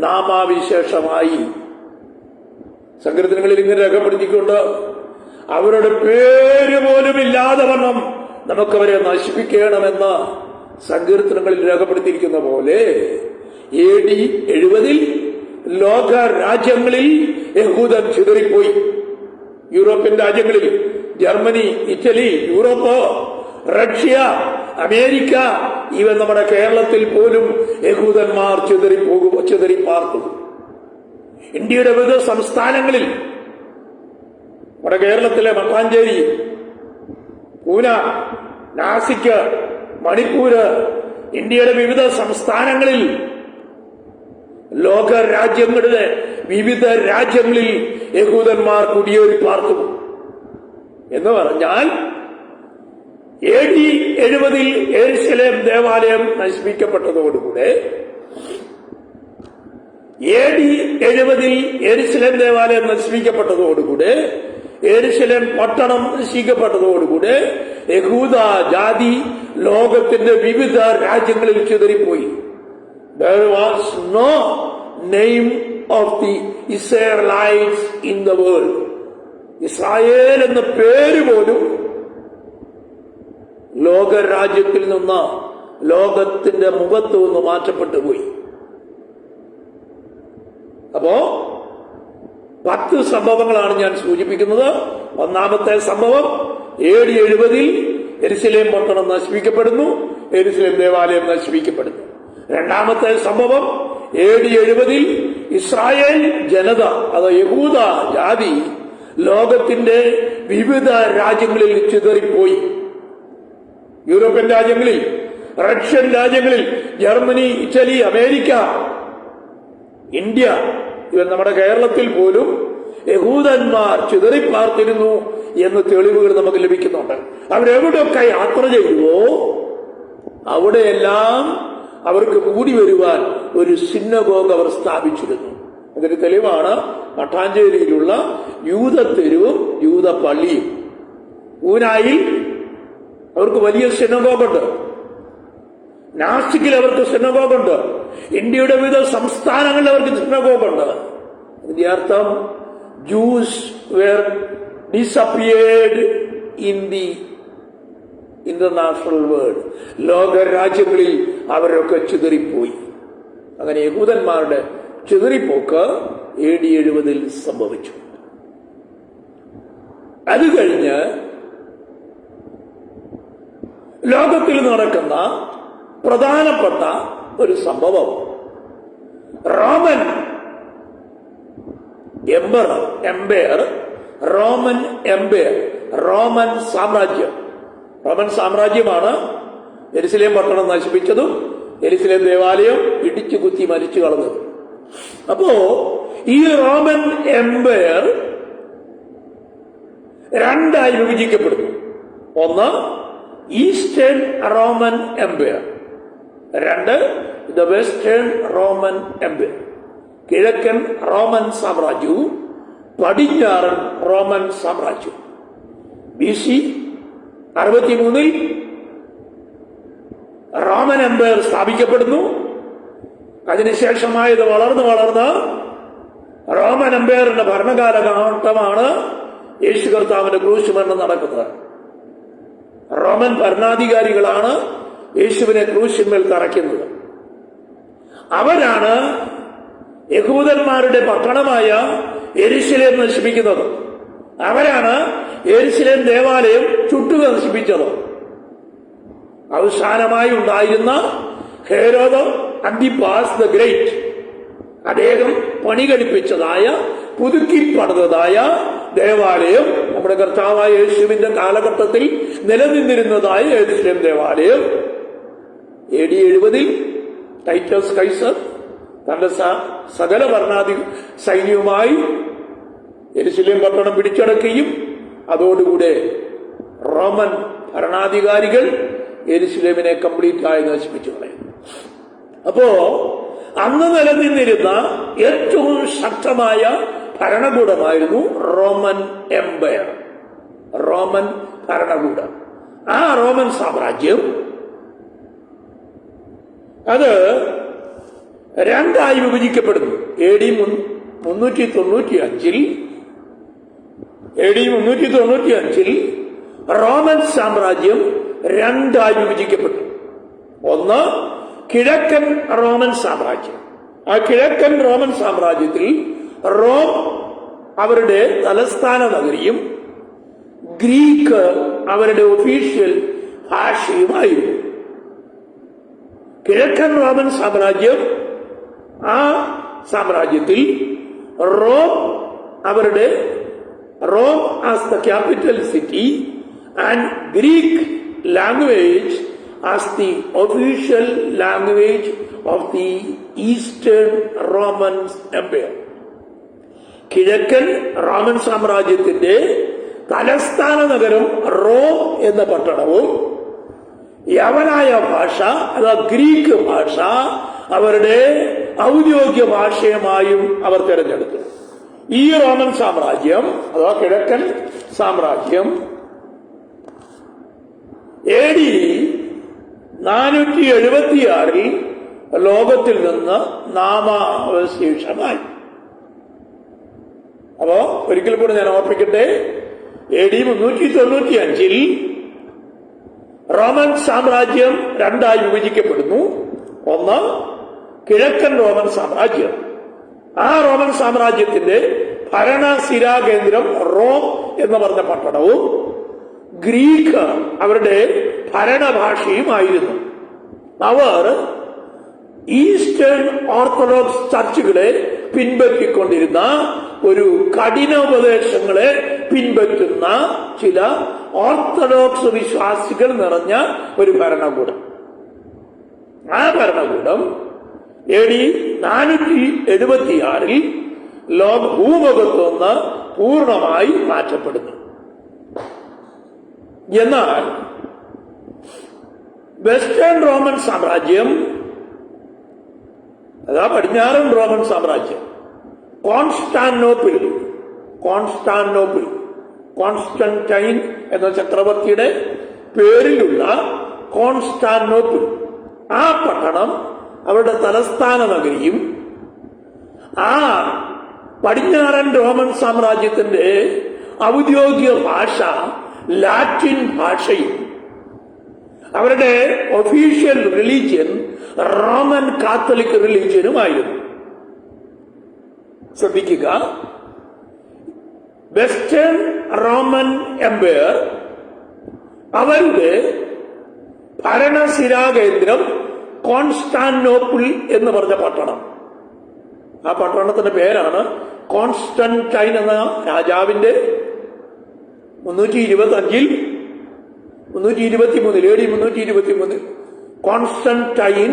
നാമാവിശേഷമായി. സങ്കീർത്തനങ്ങളിൽ ഇങ്ങനെ രേഖപ്പെടുത്തിക്കൊണ്ട് അവരുടെ പേര് പോലും ഇല്ലാതെ വണ്ണം നമുക്കവരെ നശിപ്പിക്കണമെന്ന് സങ്കീർത്തനങ്ങളിൽ രേഖപ്പെടുത്തിയിരിക്കുന്ന പോലെ AD 70 ലോക രാജ്യങ്ങളിൽ യഹൂദൻ ചിതറിപ്പോയി. യൂറോപ്യൻ രാജ്യങ്ങളിൽ Germany, Italy, Europe, Russia, America, even നമ്മുടെ കേരളത്തിൽ പോലും യഹൂദന്മാർ ചിതറിപ്പാർത്തു. ഇന്ത്യയുടെ വിവിധ സംസ്ഥാനങ്ങളിൽ, നമ്മുടെ കേരളത്തിലെ മട്ടാഞ്ചേരി, പൂന, നാസിക്, മണിപ്പൂര്, ഇന്ത്യയുടെ വിവിധ സംസ്ഥാനങ്ങളിൽ, ലോക രാജ്യങ്ങളുടെ വിവിധ രാജ്യങ്ങളിൽ യഹൂദന്മാർ കുടിയേറി പാർത്തു. എന്ന് പറഞ്ഞാൽ AD 70 യെരുശലേം ദേവാലയം നശിപ്പിക്കപ്പെട്ടതോടുകൂടെ, AD 70 യെരുശലേം ദേവാലയം നശിപ്പിക്കപ്പെട്ടതോടുകൂടെ, യെരുശലേം പട്ടണം നശിപ്പിക്കപ്പെട്ടതോടുകൂടെ യഹൂദ ജാതി ലോകത്തിന്റെ വിവിധ രാജ്യങ്ങളിൽ ചിതറിപ്പോയി. There was no name of the Israelites in the world. Israel എന്ന പേര് പോലും ലോകരാജ്യത്തിൽ നിന്ന്, ലോകത്തിന്റെ മുഖത്ത് നിന്ന് മാറ്റപ്പെട്ടു പോയി. അപ്പോ 10 സംഭവങ്ങളാണ് ഞാൻ സൂചിപ്പിക്കുന്നത്. ഒന്നാമത്തെ സംഭവം AD 70 യെരുശലേം പട്ടണം നശിപ്പിക്കപ്പെടുന്നു, യെരുശലേം ദേവാലയം നശിപ്പിക്കപ്പെടുന്നു. രണ്ടാമത്തെ സംഭവം AD 70 ഇസ്രായേൽ ജനത, അത് യഹൂദ ജാതി ലോകത്തിന്റെ വിവിധ രാജ്യങ്ങളിൽ ചിതറിപ്പോയി. യൂറോപ്യൻ രാജ്യങ്ങളിൽ, റഷ്യൻ രാജ്യങ്ങളിൽ, ജർമ്മനി, ഇറ്റലി, അമേരിക്ക, ഇന്ത്യ, ഇവൻ നമ്മുടെ കേരളത്തിൽ പോലും യഹൂദന്മാർ ചിതറിപ്പാർത്തിരുന്നു എന്ന് തെളിവുകൾ നമുക്ക് ലഭിക്കുന്നുണ്ട്. അവരെവിടെയൊക്കെ യാത്ര ചെയ്യുവോ അവിടെയെല്ലാം അവർക്ക് കൂടി വരുവാൻ ഒരു സിനഗോഗ് അവർ സ്ഥാപിച്ചിരുന്നു. അതിന് തെളിവാണ് മട്ടാഞ്ചേരിയിലുള്ള യൂത തെരുവും യൂത പള്ളിയും. പൂനായിൽ അവർക്ക് വലിയ സിനഗോഗുണ്ട്, നാസിക്കിൽ അവർക്ക് സിനഗോഗുണ്ട്, ഇന്ത്യയുടെ വിവിധ സംസ്ഥാനങ്ങളിൽ അവർക്ക് സിനഗോഗുണ്ട്. അതിന്റെ അർത്ഥം Jews were disappeared in the international world. ലോക രാജ്യങ്ങളിൽ അവരൊക്കെ ചിതറിപ്പോയി. അങ്ങനെ യഹൂദന്മാരുടെ ചിതറിപ്പോക്ക് AD 70 സംഭവിച്ചു. അത് കഴിഞ്ഞ് ലോകത്തിൽ നടക്കുന്ന പ്രധാനപ്പെട്ട ഒരു സംഭവം, റോമൻ എംപയർ, റോമൻ സാമ്രാജ്യം. റോമൻ സാമ്രാജ്യമാണ് യെരുശലേം പട്ടണം നശിപ്പിച്ചതും യെരുശലേം ദേവാലയം ഇടിച്ചു കുത്തി മരിച്ചു കളഞ്ഞതും. അപ്പോ ഈ റോമൻ എംപയർ രണ്ടായി വിഭജിക്കപ്പെടുന്നു. ഒന്ന് ഈസ്റ്റേൺ റോമൻ എംപയർ, രണ്ട് ദ വെസ്റ്റേൺ റോമൻ എംപയർ. കിഴക്കൻ റോമൻ സാമ്രാജ്യവും പടിഞ്ഞാറൻ റോമൻ സാമ്രാജ്യവും. BC 63 റോമൻ എംപയർ സ്ഥാപിക്കപ്പെടുന്നു. അതിനുശേഷമായത് വളർന്ന് റോമൻ എംപയറിന്റെ ഭരണകാലഘട്ടമാണ് യേശു കർത്താവിന്റെ ക്രൂശുമരണം നടക്കുന്നത്. റോമൻ ഭരണാധികാരികളാണ് യേശുവിനെ ക്രൂശിന്മേൽ തറയ്ക്കുന്നത്. അവരാണ് യഹൂദന്മാരുടെ പട്ടണമായ യെരുശലേം നശിപ്പിക്കുന്നത്. അവരാണ് യെരുശലേം ദേവാലയം ചുട്ടു നശിപ്പിച്ചത്. അവസാനമായി ഉണ്ടായിരുന്ന ഹെരോദ് അന്തിപ്പാസ് ദ ഗ്രേറ്റ്, അദ്ദേഹം പണി കഴിപ്പിച്ചതായ, പുതുക്കി പണിതതായ ദേവാലയം, നമ്മുടെ കർത്താവായ യേശുവിന്റെ കാലഘട്ടത്തിൽ നിലനിന്നിരുന്നതായ യെരുശലേം ദേവാലയം AD 70 ടൈറ്റസ് കൈസർ തന്റെ സകല സൈന്യവുമായി യെരുശലേം പട്ടണം പിടിച്ചടക്കുകയും അതോടുകൂടെ റോമൻ ഭരണാധികാരികൾ യെരുശലേമിനെ കംപ്ലീറ്റ് ആയി നശിപ്പിച്ചു കളയും. അപ്പോ അന്ന് നിലനിന്നിരുന്ന ഏറ്റവും ശക്തമായ ഭരണകൂടമായിരുന്നു റോമൻ എംപയർ, റോമൻ ഭരണകൂടം. ആ റോമൻ സാമ്രാജ്യം അത് രണ്ടായി വിഭജിക്കപ്പെടുന്നു. AD 395 റോമൻ സാമ്രാജ്യം രണ്ടായി വിഭജിക്കപ്പെട്ടു. ഒന്ന് കിഴക്കൻ റോമൻ സാമ്രാജ്യം. ആ കിഴക്കൻ റോമൻ സാമ്രാജ്യത്തിൽ റോം അവരുടെ തലസ്ഥാന നഗരിയും ഗ്രീക്ക് അവരുടെ ഒഫീഷ്യൽ ഭാഷയുമായിരുന്നു. കിഴക്കൻ റോമൻ സാമ്രാജ്യം, ആ സാമ്രാജ്യത്തിൽ Rome as the capital city and Greek language as the official language of the Eastern Roman Empire. കിഴക്കൻ റോമൻ സാമ്രാജ്യത്തിന്റെ തലസ്ഥാന നഗരം റോം എന്ന പട്ടണവും യവനായ ഭാഷ അഥവാ ഗ്രീക്ക് ഭാഷ അവരുടെ ഔദ്യോഗിക ഭാഷയുമായും അവർ തിരഞ്ഞെടുത്തു. ഈ റോമൻ സാമ്രാജ്യം അഥവാ കിഴക്കൻ സാമ്രാജ്യം AD 476 ലോകത്തിൽ നിന്ന് നാമാവശേഷമായി. അപ്പോ ഒരിക്കൽ കൂടെ ഞാൻ ഓർപ്പിക്കട്ടെ, AD 395 റോമൻ സാമ്രാജ്യം രണ്ടായി വിഭജിക്കപ്പെടുന്നു. ഒന്ന് കിഴക്കൻ റോമൻ സാമ്രാജ്യം. ആ റോമൻ സാമ്രാജ്യത്തിന്റെ ഭരണസിരാകേന്ദ്രം റോം എന്ന് പറഞ്ഞ പട്ടണവും ഗ്രീക്ക് അവരുടെ ഭരണഭാഷയുമായിരുന്നു. അവർ ഈസ്റ്റേൺ ഓർത്തഡോക്സ് ചർച്ചുകളെ പിൻപറ്റിക്കൊണ്ടിരുന്ന ഒരു കഠിനോപദേശങ്ങളെ പിൻപറ്റുന്ന ചില ഓർത്തഡോക്സ് വിശ്വാസികൾ നിറഞ്ഞ ഒരു ഭരണകൂടം. ആ ഭരണകൂടം AD 476 ഭൂമുഖത്ത് നിന്ന് പൂർണ്ണമായി മാറ്റപ്പെടുന്നു. എന്നാൽ വെസ്റ്റേൺ റോമൻ സാമ്രാജ്യം അതാ പടിഞ്ഞാറൻ റോമൻ സാമ്രാജ്യം കോൺസ്റ്റന്റൈൻ എന്ന ചക്രവർത്തിയുടെ പേരിലുള്ള കോൺസ്റ്റാന്റിനോപ്പിൾ, ആ പട്ടണം അവരുടെ തലസ്ഥാന നഗരിയും ആ പടിഞ്ഞാറൻ റോമൻ സാമ്രാജ്യത്തിന്റെ ഔദ്യോഗിക ഭാഷ ലാറ്റിൻ ഭാഷയും അവരുടെ ഒഫീഷ്യൽ റിലീജിയൻ റോമൻ കാത്തലിക് റിലീജിയനുമായിരുന്നു. ശ്രദ്ധിക്കുക, വെസ്റ്റേൺ റോമൻ എംപയർ അവരുടെ ഭരണസിരാകേന്ദ്രം കോൺസ്റ്റാന്റിനോപ്പിൾ എന്ന് പറഞ്ഞ പട്ടണം. ആ പട്ടണത്തിന്റെ പേരാണ് കോൺസ്റ്റന്റൈൻ എന്ന രാജാവിന്റെ 323 കോൺസ്റ്റന്റൈൻ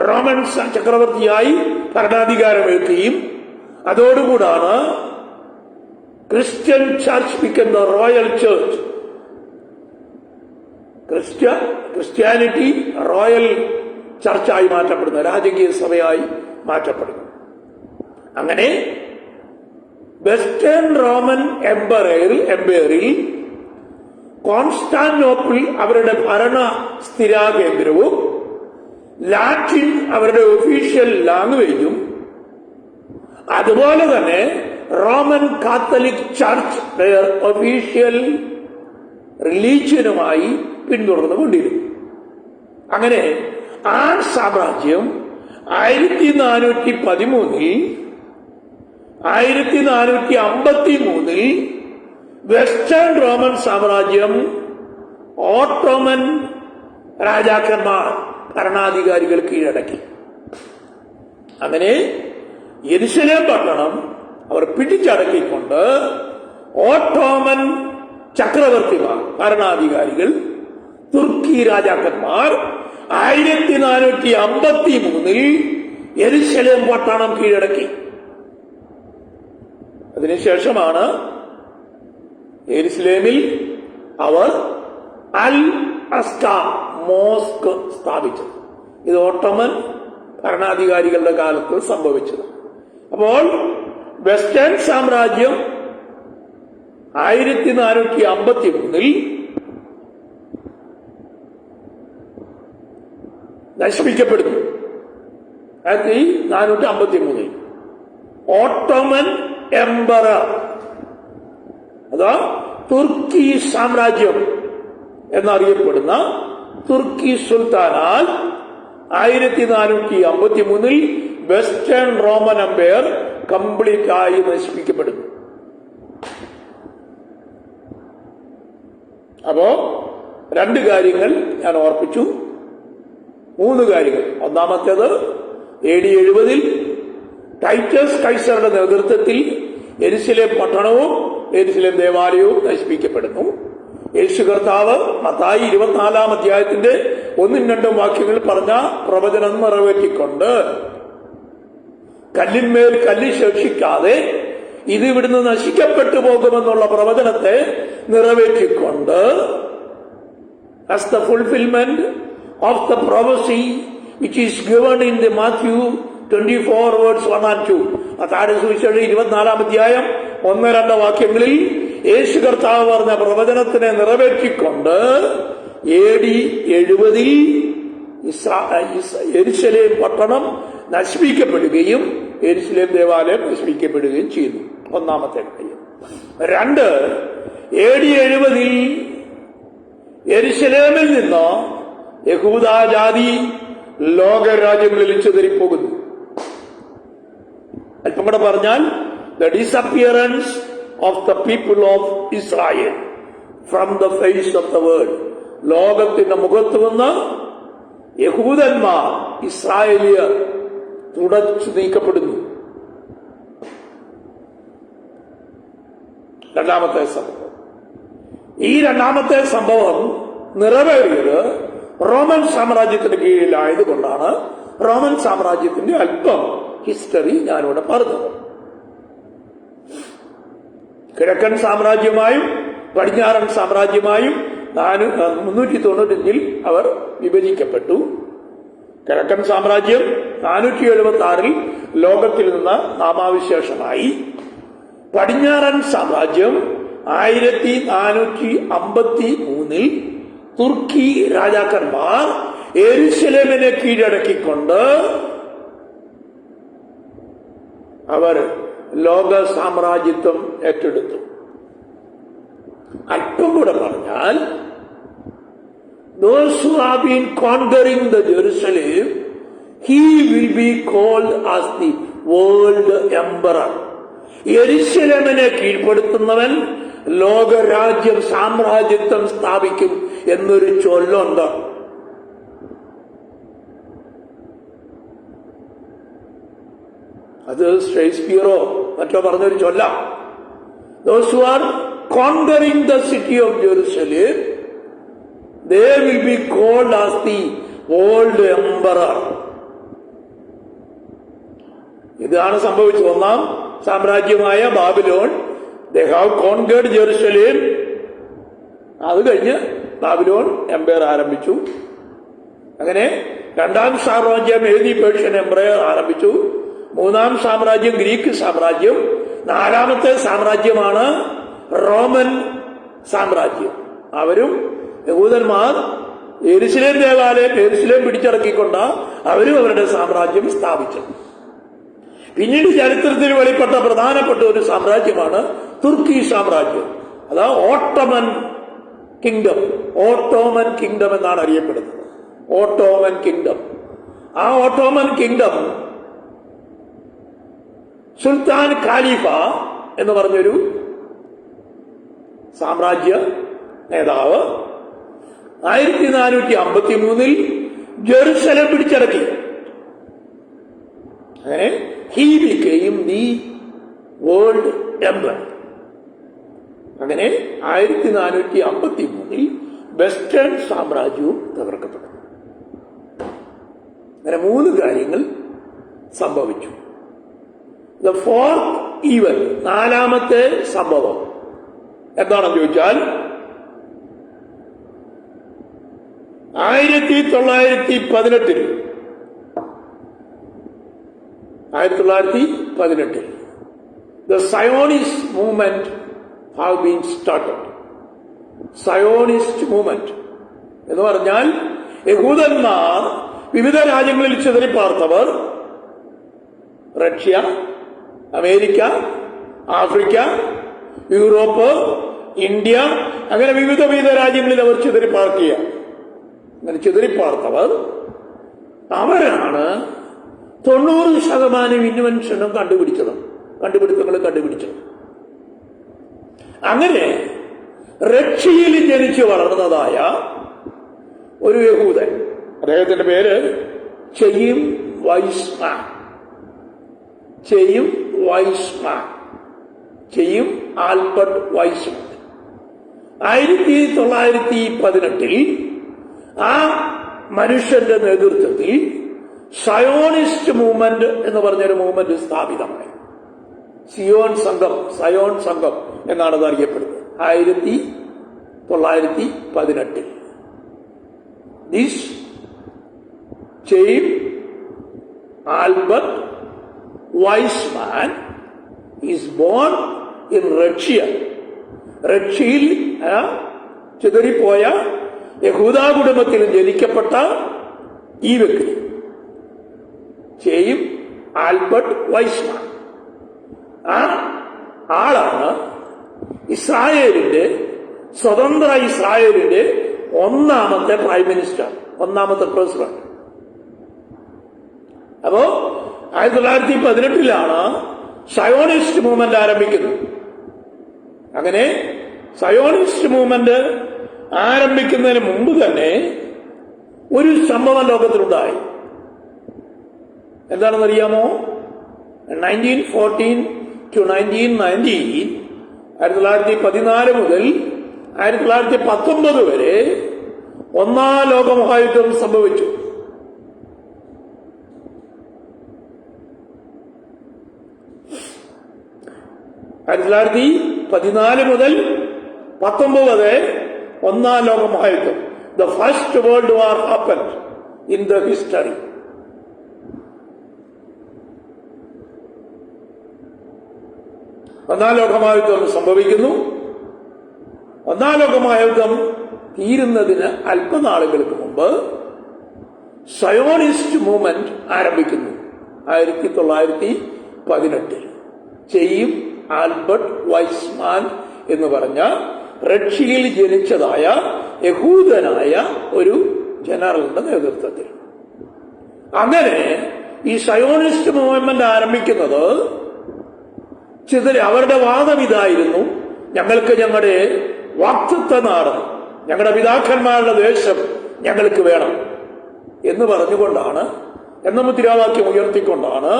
റോമൻ ചക്രവർത്തിയായി ഭരണാധികാരമേൽക്കുകയും അതോടുകൂടാണ് Christian church become royal church. Christianity royal ചർച്ചായി മാറ്റപ്പെടുന്നു, രാജകീയ സഭയായി മാറ്റപ്പെടുന്നു. അങ്ങനെ വെസ്റ്റേൺ റോമൻ എംപയറിൽ കോൺസ്റ്റാന്റിനോപ്പിൾ അവരുടെ ഭരണ സ്ഥിരാകേന്ദ്രവും ലാറ്റിൻ അവരുടെ ഒഫീഷ്യൽ ലാംഗ്വേജും അതുപോലെ തന്നെ റോമൻ കാത്തലിക് ചർച്ച് ഒഫീഷ്യൽ റിലീജിയനുമായി പിന്തുടർന്നുകൊണ്ടിരുന്നു. അങ്ങനെ ആ സാമ്രാജ്യം 1453 വെസ്റ്റേൺ റോമൻ സാമ്രാജ്യം ഓട്ടോമൻ രാജാക്കന്മാർ ഭരണാധികാരികൾ കീഴടക്കി. അങ്ങനെ യെരുശലേം പട്ടണം അവർ പിടിച്ചടക്കിക്കൊണ്ട് ഓട്ടോമൻ ചക്രവർത്തിമാർ ഭരണാധികാരികൾ തുർക്കി രാജാക്കന്മാർ 1453 യെരുശലേം പട്ടണം കീഴടക്കി. അതിനുശേഷമാണ് യെരുശലേമിൽ അവർ അൽ അസ്ക മോസ്ക് സ്ഥാപിച്ചത്. ഇത് ഓട്ടോമൻ ഭരണാധികാരികളുടെ കാലത്ത് സംഭവിച്ചത്. അപ്പോൾ വെസ്റ്റേൺ സാമ്രാജ്യം 1453 നശിപ്പിക്കപ്പെടുന്നു. 1453 ഓട്ടോമൻ എംപറർ അതാ തുർക്കി സാമ്രാജ്യം എന്നറിയപ്പെടുന്ന തുർക്കി സുൽത്താനാൽ 1453 വെസ്റ്റേൺ റോമൻ എംപയർ കംപ്ലീറ്റ് ആയി നശിപ്പിക്കപ്പെടുന്നു. അപ്പോ 2 കാര്യങ്ങൾ ഞാൻ ഓർപ്പിച്ചു. 3 കാര്യങ്ങൾ. ഒന്നാമത്തേത് AD 70 ടൈറ്റസ് കൈസറുടെ നേതൃത്വത്തിൽ യെരുശലേം പട്ടണവും യെരുശലേം ദേവാലയവും നശിപ്പിക്കപ്പെടുന്നു. യേശു കർത്താവ് മത്തായി 24 അധ്യായത്തിന്റെ 1-2 വാക്യങ്ങൾ പറഞ്ഞ പ്രവചനം നിറവേറ്റിക്കൊണ്ട് കല്ലിന്മേൽ കല്ല് ശേഷിക്കാതെ ഇത് ഇവിടുന്ന് നശിക്കപ്പെട്ടു പോകുമെന്നുള്ള പ്രവചനത്തെ നിറവേറ്റിക്കൊണ്ട് as the fulfillment of the prophecy which is given in the Matthew 24 verse 1 and 2. മത്തായിയുടെ സുവിശേഷം 24 അധ്യായം 1-2 വാക്യങ്ങളിൽ യേശു കർത്താവ് പറഞ്ഞ പ്രവചനത്തിനെ നിറവേറ്റിക്കൊണ്ട് AD 70 യെരുശലേം പട്ടണം നശിപ്പിക്കപ്പെടുകയും യെരുശലേം ദേവാലയം നശിപ്പിക്കപ്പെടുകയും ചെയ്തു. ഒന്നാമത്തെ കാര്യം. 2, AD 70 യെരുശലേമിൽ നിന്ന് യഹൂദാജാതി ലോകരാജ്യങ്ങളിൽ ചിതറിപ്പോകുന്നു. അല്പം കൂടെ പറഞ്ഞാൽ the disappearance of the people of Israel from the face of the world. ലോകത്തിന്റെ മുഖത്ത് നിന്ന് യഹൂദന്മാർ, ഇസ്രായേലിയർ തുടച്ചു നീക്കപ്പെടുന്നു. രണ്ടാമത്തെ സംഭവം. ഈ രണ്ടാമത്തെ സംഭവം നിറവേറിയത് റോമൻ സാമ്രാജ്യത്തിന് കീഴിലായതുകൊണ്ടാണ് റോമൻ സാമ്രാജ്യത്തിന്റെ അല്പം ഹിസ്റ്ററി ഞാനിവിടെ പറഞ്ഞത്. കിഴക്കൻ സാമ്രാജ്യമായും പടിഞ്ഞാറൻ സാമ്രാജ്യമായും 395 അവർ വിഭജിക്കപ്പെട്ടു. കിഴക്കൻ സാമ്രാജ്യം 476 ലോകത്തിൽ നിന്ന് നാമാവിശേഷമായി. പടിഞ്ഞാറൻ സാമ്രാജ്യം 1453 തുർക്കി രാജാക്കന്മാർ യെരുശലേമിനെ കീഴടക്കിക്കൊണ്ട് അവർ ലോക സാമ്രാജ്യത്വം ഏറ്റെടുത്തു. അല്പം കൂടെ പറഞ്ഞാൽ those who have been conquering the Jerusalem, he will be called as the world emperor. യെരുശലേമിനെ കീഴ്പ്പെടുത്തുന്നവൻ ലോകരാജ്യം സാമ്രാജ്യത്വം സ്ഥാപിക്കും എന്നൊരു ചൊല്ലുണ്ട്. അത് ഷേക്സ്പിയറോ മറ്റോ പറഞ്ഞൊരു ചൊല്ല. Those who are conquering the city of Jerusalem, they will be called as the world emperor. ഇതാണ് സംഭവിച്ചത്. ഒന്നാം സാമ്രാജ്യമായ Babylon, they have conquered Jerusalem. അത് കഴിഞ്ഞ് ബാബിലോൺ എംപയർ ആരംഭിച്ചു. അങ്ങനെ രണ്ടാം സാമ്രാജ്യം പേർഷ്യൻ എംപയർ ആരംഭിച്ചു. മൂന്നാം സാമ്രാജ്യം ഗ്രീക്ക് സാമ്രാജ്യം. നാലാമത്തെ സാമ്രാജ്യമാണ് റോമൻ സാമ്രാജ്യം. അവരും യഹൂദന്മാർ യെരുശലേം ദേവാലയം യെരുശലേം പിടിച്ചടക്കിക്കൊണ്ട് അവരും അവരുടെ സാമ്രാജ്യം സ്ഥാപിച്ചു. പിന്നീട് ചരിത്രത്തിൽ വെളിപ്പെട്ട പ്രധാനപ്പെട്ട ഒരു സാമ്രാജ്യമാണ് തുർക്കി സാമ്രാജ്യം. അതാ ഓട്ടോമൻ കിങ്ഡം. ഓട്ടോമൻ കിങ്ഡം എന്നാണ് അറിയപ്പെടുന്നത്. Ottoman kingdom. ആ ഓട്ടോമൻ കിങ്ഡം സുൽത്താൻ ഖാലിഫ എന്ന് പറഞ്ഞൊരു സാമ്രാജ്യ നേതാവ് 1453 ജെറുസലം പിടിച്ചടക്കി. അങ്ങനെ he became the world emperor. അങ്ങനെ 1453 വെസ്റ്റേൺ സാമ്രാജ്യവും തകർക്കപ്പെട്ടു. അങ്ങനെ 3 കാര്യങ്ങൾ സംഭവിച്ചു. The fourth event, നാലാമത്തെ സംഭവം എന്താണെന്ന് ചോദിച്ചാൽ 1918 the Zionist movement have been started. Zionist movement എന്ന് പറഞ്ഞാൽ യഹൂദന്മാർ വിവിധ രാജ്യങ്ങളിൽ ചിതറിപ്പാർത്തവർ, Russia, America, Africa, Europe, India, അങ്ങനെ വിവിധ രാജ്യങ്ങളിൽ അവർ ചിതറിപ്പാർക്കുക. അങ്ങനെ ചിതറിപ്പാർത്തവർ അവരാണ് 90% ഇൻവെൻഷനും കണ്ടുപിടിത്തങ്ങൾ കണ്ടുപിടിച്ചത്. അങ്ങനെ റഷ്യയിൽ ജനിച്ചു വളർന്നതായ ഒരു യഹൂദൻ. അദ്ദേഹത്തിന്റെ പേര് Chaim Weizmann. Chaim Weizmann, Chaim Albert Weizmann. 1918 ആ മനുഷ്യന്റെ നേതൃത്വത്തിൽ സയോണിസ്റ്റ് മൂവ്മെന്റ് എന്ന് പറഞ്ഞൊരു മൂവ്മെന്റ് സ്ഥാപിതമായി. സയോൺ സംഘം എന്നാണ് അത് അറിയപ്പെടുന്നത്. 1918 this Chaim Albert Weizmann is born in Russia. റഷ്യയിൽ ചിതറിപ്പോയ യഹൂദ കുടുംബത്തിൽ ജനിക്കപ്പെട്ട ഈ വ്യക്തി ചെയിം ആൽബർട്ട് വൈസ്മാൻ. ആ ആളാണ് സ്വതന്ത്ര ഇസ്രായേലിന്റെ ഒന്നാമത്തെ പ്രൈം മിനിസ്റ്റർ, ഒന്നാമത്തെ പ്രസിഡന്റ്. അപ്പോ 1918 സയോണിസ്റ്റ് മൂവ്മെന്റ് ആരംഭിക്കുന്നത്. അങ്ങനെ സയോണിസ്റ്റ് മൂവ്മെന്റ് ആരംഭിക്കുന്നതിന് മുമ്പ് തന്നെ ഒരു സംഭവം ലോകത്തിലുണ്ടായി. എന്താണെന്നറിയാമോ? 1914 to 1919, 1914 മുതൽ 1919 വരെ ഒന്നാം ലോകമഹായുദ്ധം സംഭവിച്ചു. ആയിരത്തി 1914 മുതൽ 19 വരെ ഒന്നാം ലോകമഹായുദ്ധം. The first world war happened in the history. ഒന്നാം ലോകമഹായുദ്ധം സംഭവിക്കുന്നു. ഒന്നാം ലോകമഹായുദ്ധം തീരുന്നതിന് അല്പനാളുകൾക്ക് മുമ്പ് സയോണിസ്റ്റ് മൂവ്മെന്റ് ആരംഭിക്കുന്നു. 1918 ചെയിം ആൽബർട്ട് വൈസ്മാൻ എന്ന് പറഞ്ഞ റഷ്യയിൽ ജനിച്ചതായ യഹൂദനായ ഒരു ജനറലിന്റെ നേതൃത്വത്തിൽ. അങ്ങനെ ഈ സയോണിസ്റ്റ് മൂവ്മെന്റ് ആരംഭിക്കുന്നത് അവരുടെ വാദം ഇതായിരുന്നു: ഞങ്ങൾക്ക് ഞങ്ങളുടെ വാക്തത്വ നാട്, ഞങ്ങളുടെ പിതാക്കന്മാരുടെ ദേശം ഞങ്ങൾക്ക് വേണം എന്ന് പറഞ്ഞുകൊണ്ടാണ്, എന്ന മുദ്രാവാക്യം ഉയർത്തിക്കൊണ്ടാണ്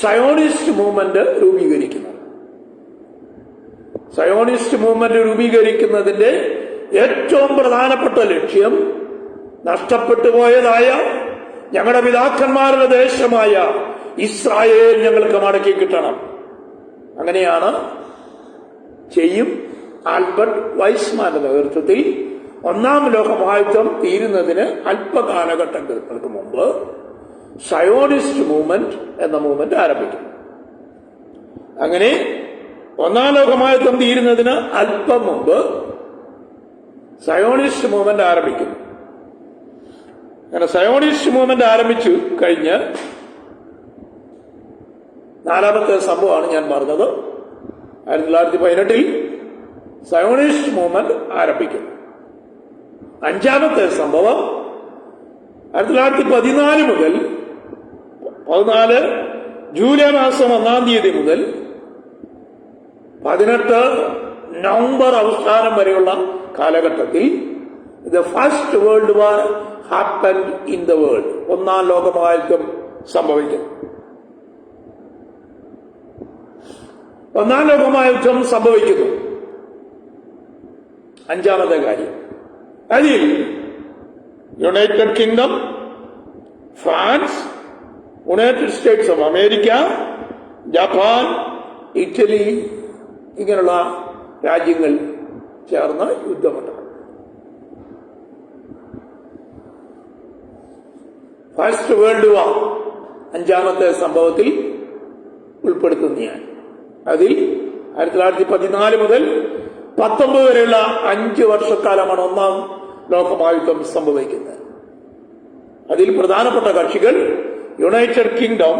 സയോണിസ്റ്റ് മൂവ്മെന്റ് രൂപീകരിക്കുന്നത്. സയോണിസ്റ്റ് മൂവ്മെന്റ് രൂപീകരിക്കുന്നതിന്റെ ഏറ്റവും പ്രധാനപ്പെട്ട ലക്ഷ്യം നഷ്ടപ്പെട്ടു പോയതായ ഞങ്ങളുടെ പിതാക്കന്മാരുടെ ദേശമായ ഇസ്രായേൽ ഞങ്ങൾക്ക് മടക്കി കിട്ടണം. അങ്ങനെയാണ് ചെയിം ആൽബർട്ട് വൈസ്മാന്റെ നേതൃത്വത്തിൽ ഒന്നാം ലോകമഹായുദ്ധം തീരുന്നതിന് അല്പകാലഘട്ടങ്ങൾക്ക് മുമ്പ് സയോണിസ്റ്റ് മൂവ്മെന്റ് എന്ന മൂവ്മെന്റ് ആരംഭിക്കുന്നു. അങ്ങനെ ഒന്നാം ലോകമഹായുദ്ധം തീരുന്നതിന് അല്പം മുമ്പ് സയോണിസ്റ്റ് മൂവ്മെന്റ് ആരംഭിക്കുന്നു. അങ്ങനെ സയോണിസ്റ്റ് മൂവ്മെന്റ് ആരംഭിച്ചു കഴിഞ്ഞ് നാലാമത്തെ സംഭവമാണ് ഞാൻ പറഞ്ഞത്. 1918 സയോണിസ്റ്റ് മൂവ്മെന്റ് ആരംഭിക്കുന്നു. അഞ്ചാമത്തെ സംഭവം 1914 മുതൽ 14 ജൂലൈ മാസം 1-ാം തീയതി മുതൽ 18 നവംബർ അവസാനം വരെയുള്ള കാലഘട്ടത്തിൽ the first world war happened in the world. ഒന്നാം ലോകമഹായുദ്ധം സംഭവിക്കുന്നു. ഒന്നാം ലോകമഹായുദ്ധം സംഭവിക്കുന്നു. അഞ്ചാമത്തെ കാര്യം, അതിൽ United Kingdom, France, United States of America, Japan, Italy ഇങ്ങനെയുള്ള രാജ്യങ്ങൾ ചേർന്ന് യുദ്ധമുണ്ടാകും. ഫസ്റ്റ് വേൾഡ് വാർ അഞ്ചാമത്തെ സംഭവത്തിൽ ഉൾപ്പെടുത്തുന്നതാണ്. അതിൽ 1914 മുതൽ 19 വരെയുള്ള 5 വർഷക്കാലമാണ് ഒന്നാം ലോകമഹായുദ്ധം സംഭവിക്കുന്നത്. അതിൽ പ്രധാനപ്പെട്ട കക്ഷികൾ United Kingdom,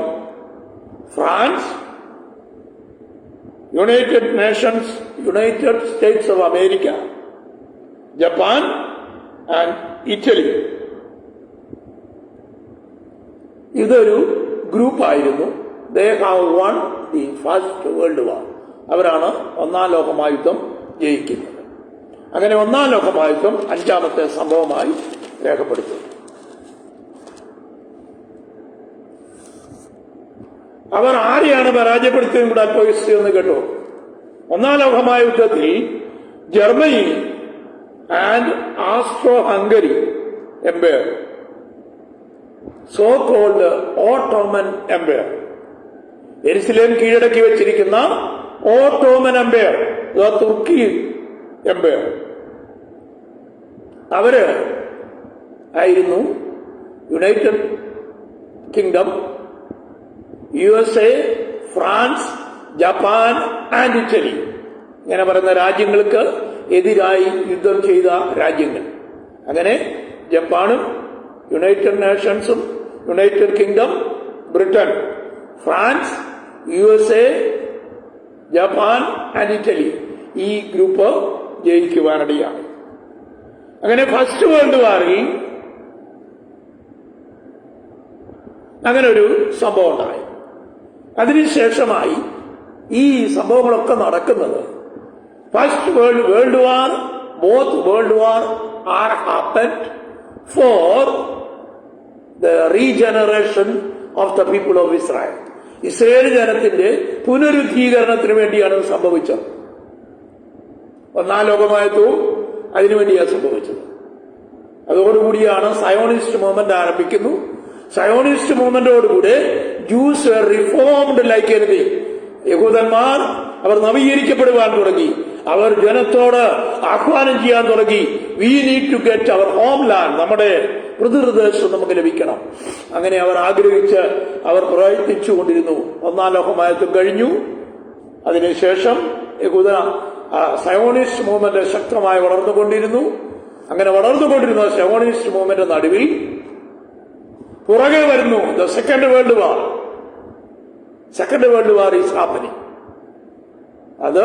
France, United Nations, United States of America, Japan and Italy. ഇതൊരു ഗ്രൂപ്പായിരുന്നു. They have won the first world war. അവരാണ് ഒന്നാം ലോകമഹായുദ്ധം ജയിക്കുന്നത്. അങ്ങനെ ഒന്നാം ലോകമഹായുദ്ധം അഞ്ചാമത്തെ സംഭവമായി രേഖപ്പെടുത്തുന്നു. അവർ ആരെയാണ് പരാജയപ്പെടുത്തിയതും കൂടെ അല്പ ഹിസ്റ്ററി എന്ന് കേട്ടോ. ഒന്നാം ലോകമഹായുദ്ധത്തിൽ Germany and Austro Hungary empire, so called Ottoman empire, Jerusalem കീഴടക്കി വെച്ചിരിക്കുന്ന ഓട്ടോമൻ എംപയർ, തുർക്കി എംപയർ, അവര് ആയിരുന്നു United Kingdom, USA, France, Japan and Italy ഇങ്ങനെ പറയുന്ന രാജ്യങ്ങൾക്ക് എതിരായി യുദ്ധം ചെയ്ത രാജ്യങ്ങൾ. അങ്ങനെ ജപ്പാനും യുണൈറ്റഡ് നേഷൻസും United Kingdom, Britain, France, USA, Japan and Italy ഈ ഗ്രൂപ്പ് ജയിക്കുവാനിടയാണ്. അങ്ങനെ ഫസ്റ്റ് വേൾഡ് വാറിൽ അങ്ങനെ ഒരു സംഭവം ഉണ്ടായി. അതിനുശേഷമായി ഈ സംഭവങ്ങളൊക്കെ നടക്കുന്നത് first world war, both world war are happened for the regeneration of the people of Israel. Israel ജനത്തിന്റെ പുനരുദ്ധീകരണത്തിന് വേണ്ടിയാണ് സംഭവിച്ചത്. ഒന്നാം ലോകമഹായുദ്ധവും അതിനുവേണ്ടിയാണ് സംഭവിച്ചത്. അതോടുകൂടിയാണ് സയോണിസ്റ്റ് മൂവ്മെന്റ് ആരംഭിക്കുന്നു. സയോണിസ്റ്റ് മൂവ്മെന്റോടുകൂടെ ജൂസ് റിഫോംഡ് ലൈക്ക് എനിത്തിങ്. യഹൂദന്മാർ അവർ നവീകരിക്കപ്പെടുവാൻ തുടങ്ങി. അവർ ജനത്തോട് ആഹ്വാനം ചെയ്യാൻ തുടങ്ങി, we need to get our homeland, നമ്മുടെ പിതൃദേശം നമുക്ക് ലഭിക്കണം. അങ്ങനെ അവർ ആഗ്രഹിച്ച് അവർ പ്രയത്നിച്ചുകൊണ്ടിരുന്നു. ഒന്നാം ലോകമഹായുദ്ധം കഴിഞ്ഞു. അതിനുശേഷം യഹൂദ സയോണിസ്റ്റ് മൂവ്മെന്റ് ശക്തമായി വളർന്നുകൊണ്ടിരുന്നു. അങ്ങനെ വളർന്നുകൊണ്ടിരുന്ന സയോണിസ്റ്റ് മൂവ്മെന്റ് നടുവിൽ പുറകെ വരുന്നു the second world war. Second world war is happening. അത്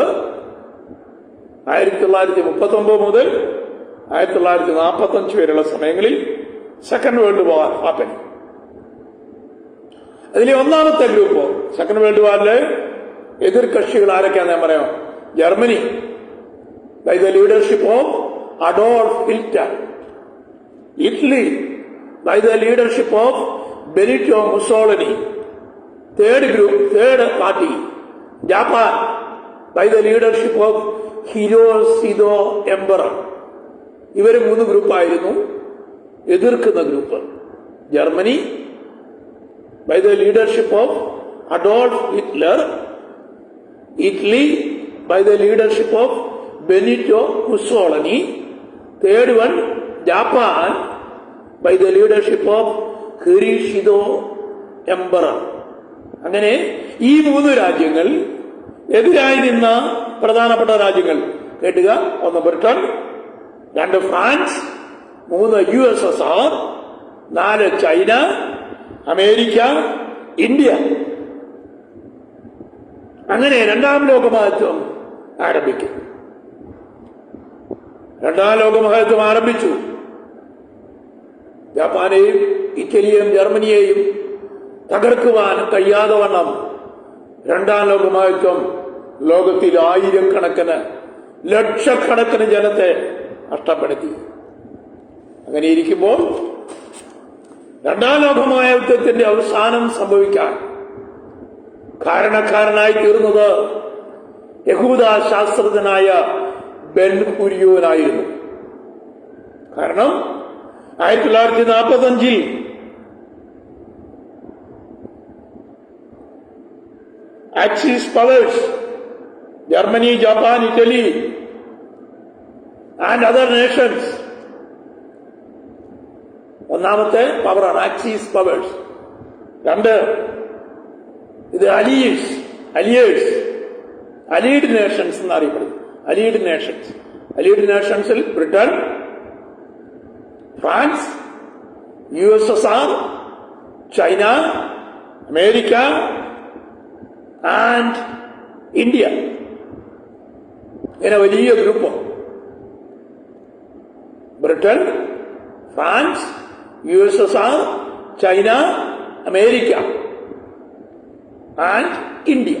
1939 മുതൽ 1945 വരെയുള്ള സമയങ്ങളിൽ സെക്കൻഡ് വേൾഡ് വാർ ഹാപ്പനിങ്. അതിലെ ഒന്നാമത്തെ ഗ്രൂപ്പ് സെക്കൻഡ് വേൾഡ് വാറിലെ എതിർ കക്ഷികൾ ആരൊക്കെയാണെന്ന് ഞാൻ പറയാം. Germany by the leadership of Adolf Hitler. Italy by the leadership of Benito Mussolini. Third party, Japan, by the leadership of Hirohito Emperor. ഇവര് 3 ഗ്രൂപ്പായിരുന്നു എതിർക്കുന്ന group. Germany by the leadership of Adolf Hitler, Italy by the leadership of Benito Mussolini, third one Japan by the leadership of Hirohito Emperor. അങ്ങനെ ഈ 3 രാജ്യങ്ങൾ എതിരായി നിന്ന പ്രധാനപ്പെട്ട രാജ്യങ്ങൾ കേട്ടുക. 1 Britain, 2 France, 3 USSR, 4 China, America, India. അങ്ങനെ രണ്ടാം ലോകമഹായുദ്ധം ആരംഭിക്കും. രണ്ടാം ലോകമഹായുദ്ധം ആരംഭിച്ചു. ജപ്പാനെയും ഇറ്റലിയെയും ജർമ്മനിയെയും തകർക്കുവാൻ കഴിയാതെ വണ്ണം രണ്ടാം ലോകമഹായുദ്ധം ലോകത്തിൽ ആയിരക്കണക്കിന് ലക്ഷക്കണക്കിന് ജനത്തെ നഷ്ടപ്പെടുത്തി. അങ്ങനെ ഇരിക്കുമ്പോൾ രണ്ടാം ലോകമഹായുദ്ധത്തിന്റെ അവസാനം സംഭവിക്കാൻ കാരണക്കാരനായി തീർന്നത് യഹൂദ ശാസ്ത്രജ്ഞനായ ബെൻ ഗുരിയോനായിരുന്നു. കാരണം 1945 axis powers, Germany, Japan, Italy and other nations, ഒന്നാമത്തെ പവറാണ് ആക്സിസ് പവേഴ്സ്. 2 ഇത് അലീഡ് നേഷൻസ് എന്നറിയപ്പെടുന്നു. അലീഡ് നേഷൻസിൽ Britain, France, USSR, China, America and India. ഇങ്ങനെ വലിയ group. Britain, France, USSR, China, America and India.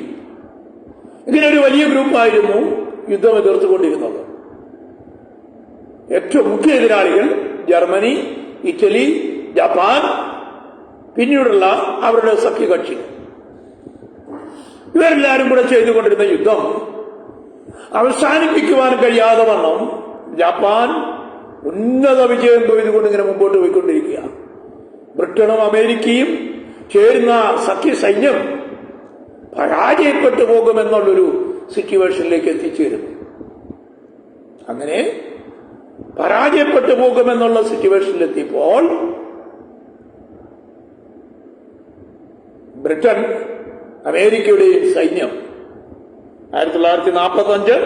ഇങ്ങനെ ഒരു വലിയ ഗ്രൂപ്പായിരുന്നു യുദ്ധം എതിർത്തുകൊണ്ടിരുന്നത്. ഏറ്റവും മുഖ്യ എതിരാളികൾ ജർമ്മനി, ഇറ്റലി, ജപ്പാൻ, പിന്നീടുള്ള അവരുടെ സഖ്യകക്ഷി. ഇവരെല്ലാരും കൂടെ ചെയ്തുകൊണ്ടിരുന്ന യുദ്ധം അവസാനിപ്പിക്കുവാൻ കഴിയാതെ വണ്ണം ജപ്പാൻ ഉന്നത വിജയം കൊയ്തുകൊണ്ട് ഇങ്ങനെ മുമ്പോട്ട് പോയിക്കൊണ്ടിരിക്കുക. ബ്രിട്ടനും അമേരിക്കയും ചേരുന്ന സഖ്യസൈന്യം പരാജയപ്പെട്ടു പോകുമെന്നുള്ളൊരു സിറ്റുവേഷനിലേക്ക് എത്തിച്ചേരുന്നു. അങ്ങനെ പരാജയപ്പെട്ടു പോകുമെന്നുള്ള സിറ്റുവേഷനിലെത്തിയപ്പോൾ ബ്രിട്ടൻ അമേരിക്കയുടെയും സൈന്യം 1945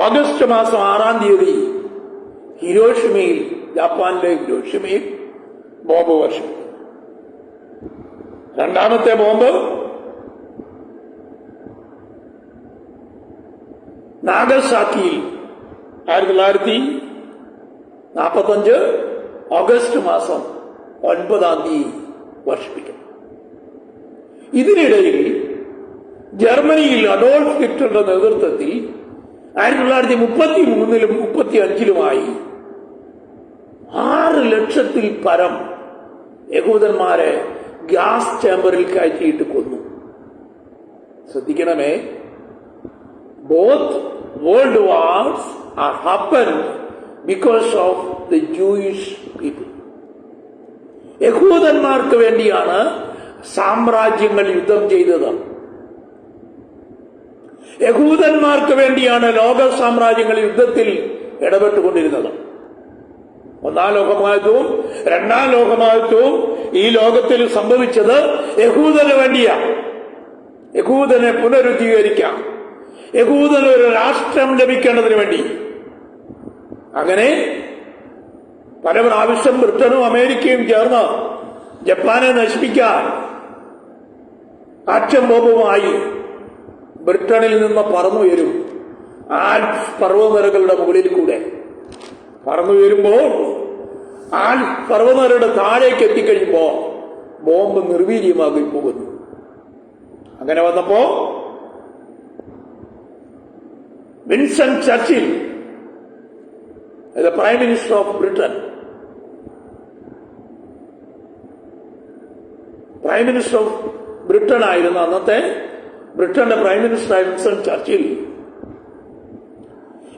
ഓഗസ്റ്റ് മാസം 6-ാം തീയതി ഹിരോഷിമയിൽ, ജപ്പാനിലെ ഹിരോഷിമയിൽ ബോംബ് വർഷിച്ചു. രണ്ടാമത്തെ ബോംബ് നാഗസാക്കിയിൽ 1945 ഓഗസ്റ്റ് മാസം 9-ാം തീയതി വർഷിപ്പിക്കും. ഇതിനിടയിൽ ജർമ്മനിയിൽ അഡോൾഫ് ഹിറ്റ്ലറുടെ നേതൃത്വത്തിൽ 1933-ലും 1935-ലുമായി 6 ലക്ഷത്തിൽ പരം യഹൂദന്മാരെ ഗ്യാസ് ചേംബറിൽ കയറ്റിയിട്ട് കൊന്നു. ശ്രദ്ധിക്കണമേ, both world wars are happened because of the Jewish people. യഹൂദന്മാർക്ക് വേണ്ടിയാണ് സാമ്രാജ്യങ്ങൾ യുദ്ധം ചെയ്തത്. യഹൂദന്മാർക്ക് വേണ്ടിയാണ് ലോക സാമ്രാജ്യങ്ങൾ യുദ്ധത്തിൽ ഇടപെട്ടുകൊണ്ടിരുന്നത്. ഒന്നാം ലോകമഹായുദ്ധവും രണ്ടാം ലോകമഹായുദ്ധവും ഈ ലോകത്തിൽ സംഭവിച്ചത് യഹൂദന് വേണ്ടിയാണ്. യഹൂദനെ പുനരുദ്ധീകരിക്കാം, യഹൂദന് ഒരു രാഷ്ട്രം ലഭിക്കേണ്ടതിന് വേണ്ടി. അങ്ങനെ പല പ്രാവശ്യം ബ്രിട്ടനും അമേരിക്കയും ചേർന്ന് ജപ്പാനെ നശിപ്പിക്കാൻ ആറ്റം ബോംബുമായി ബ്രിട്ടനിൽ നിന്ന് പറന്നുയരും. ആൽപ്സ് പർവ്വതനിരകളുടെ മുകളിൽ കൂടെ പറന്നുയരുമ്പോൾ ആൽപ്സ് പർവ്വതനിരയുടെ താഴേക്ക് എത്തിക്കഴിയുമ്പോ ബോംബ് നിർവീര്യമാക്കി പോകുന്നു. അങ്ങനെ വന്നപ്പോ Winston Churchill, prime minister of Britain, prime minister of Britain ആയിരുന്ന അന്നത്തെ ബ്രിട്ടന്റെ പ്രൈം മിനിസ്റ്ററായ വിൻസ്റ്റൺ ചർച്ചിൽ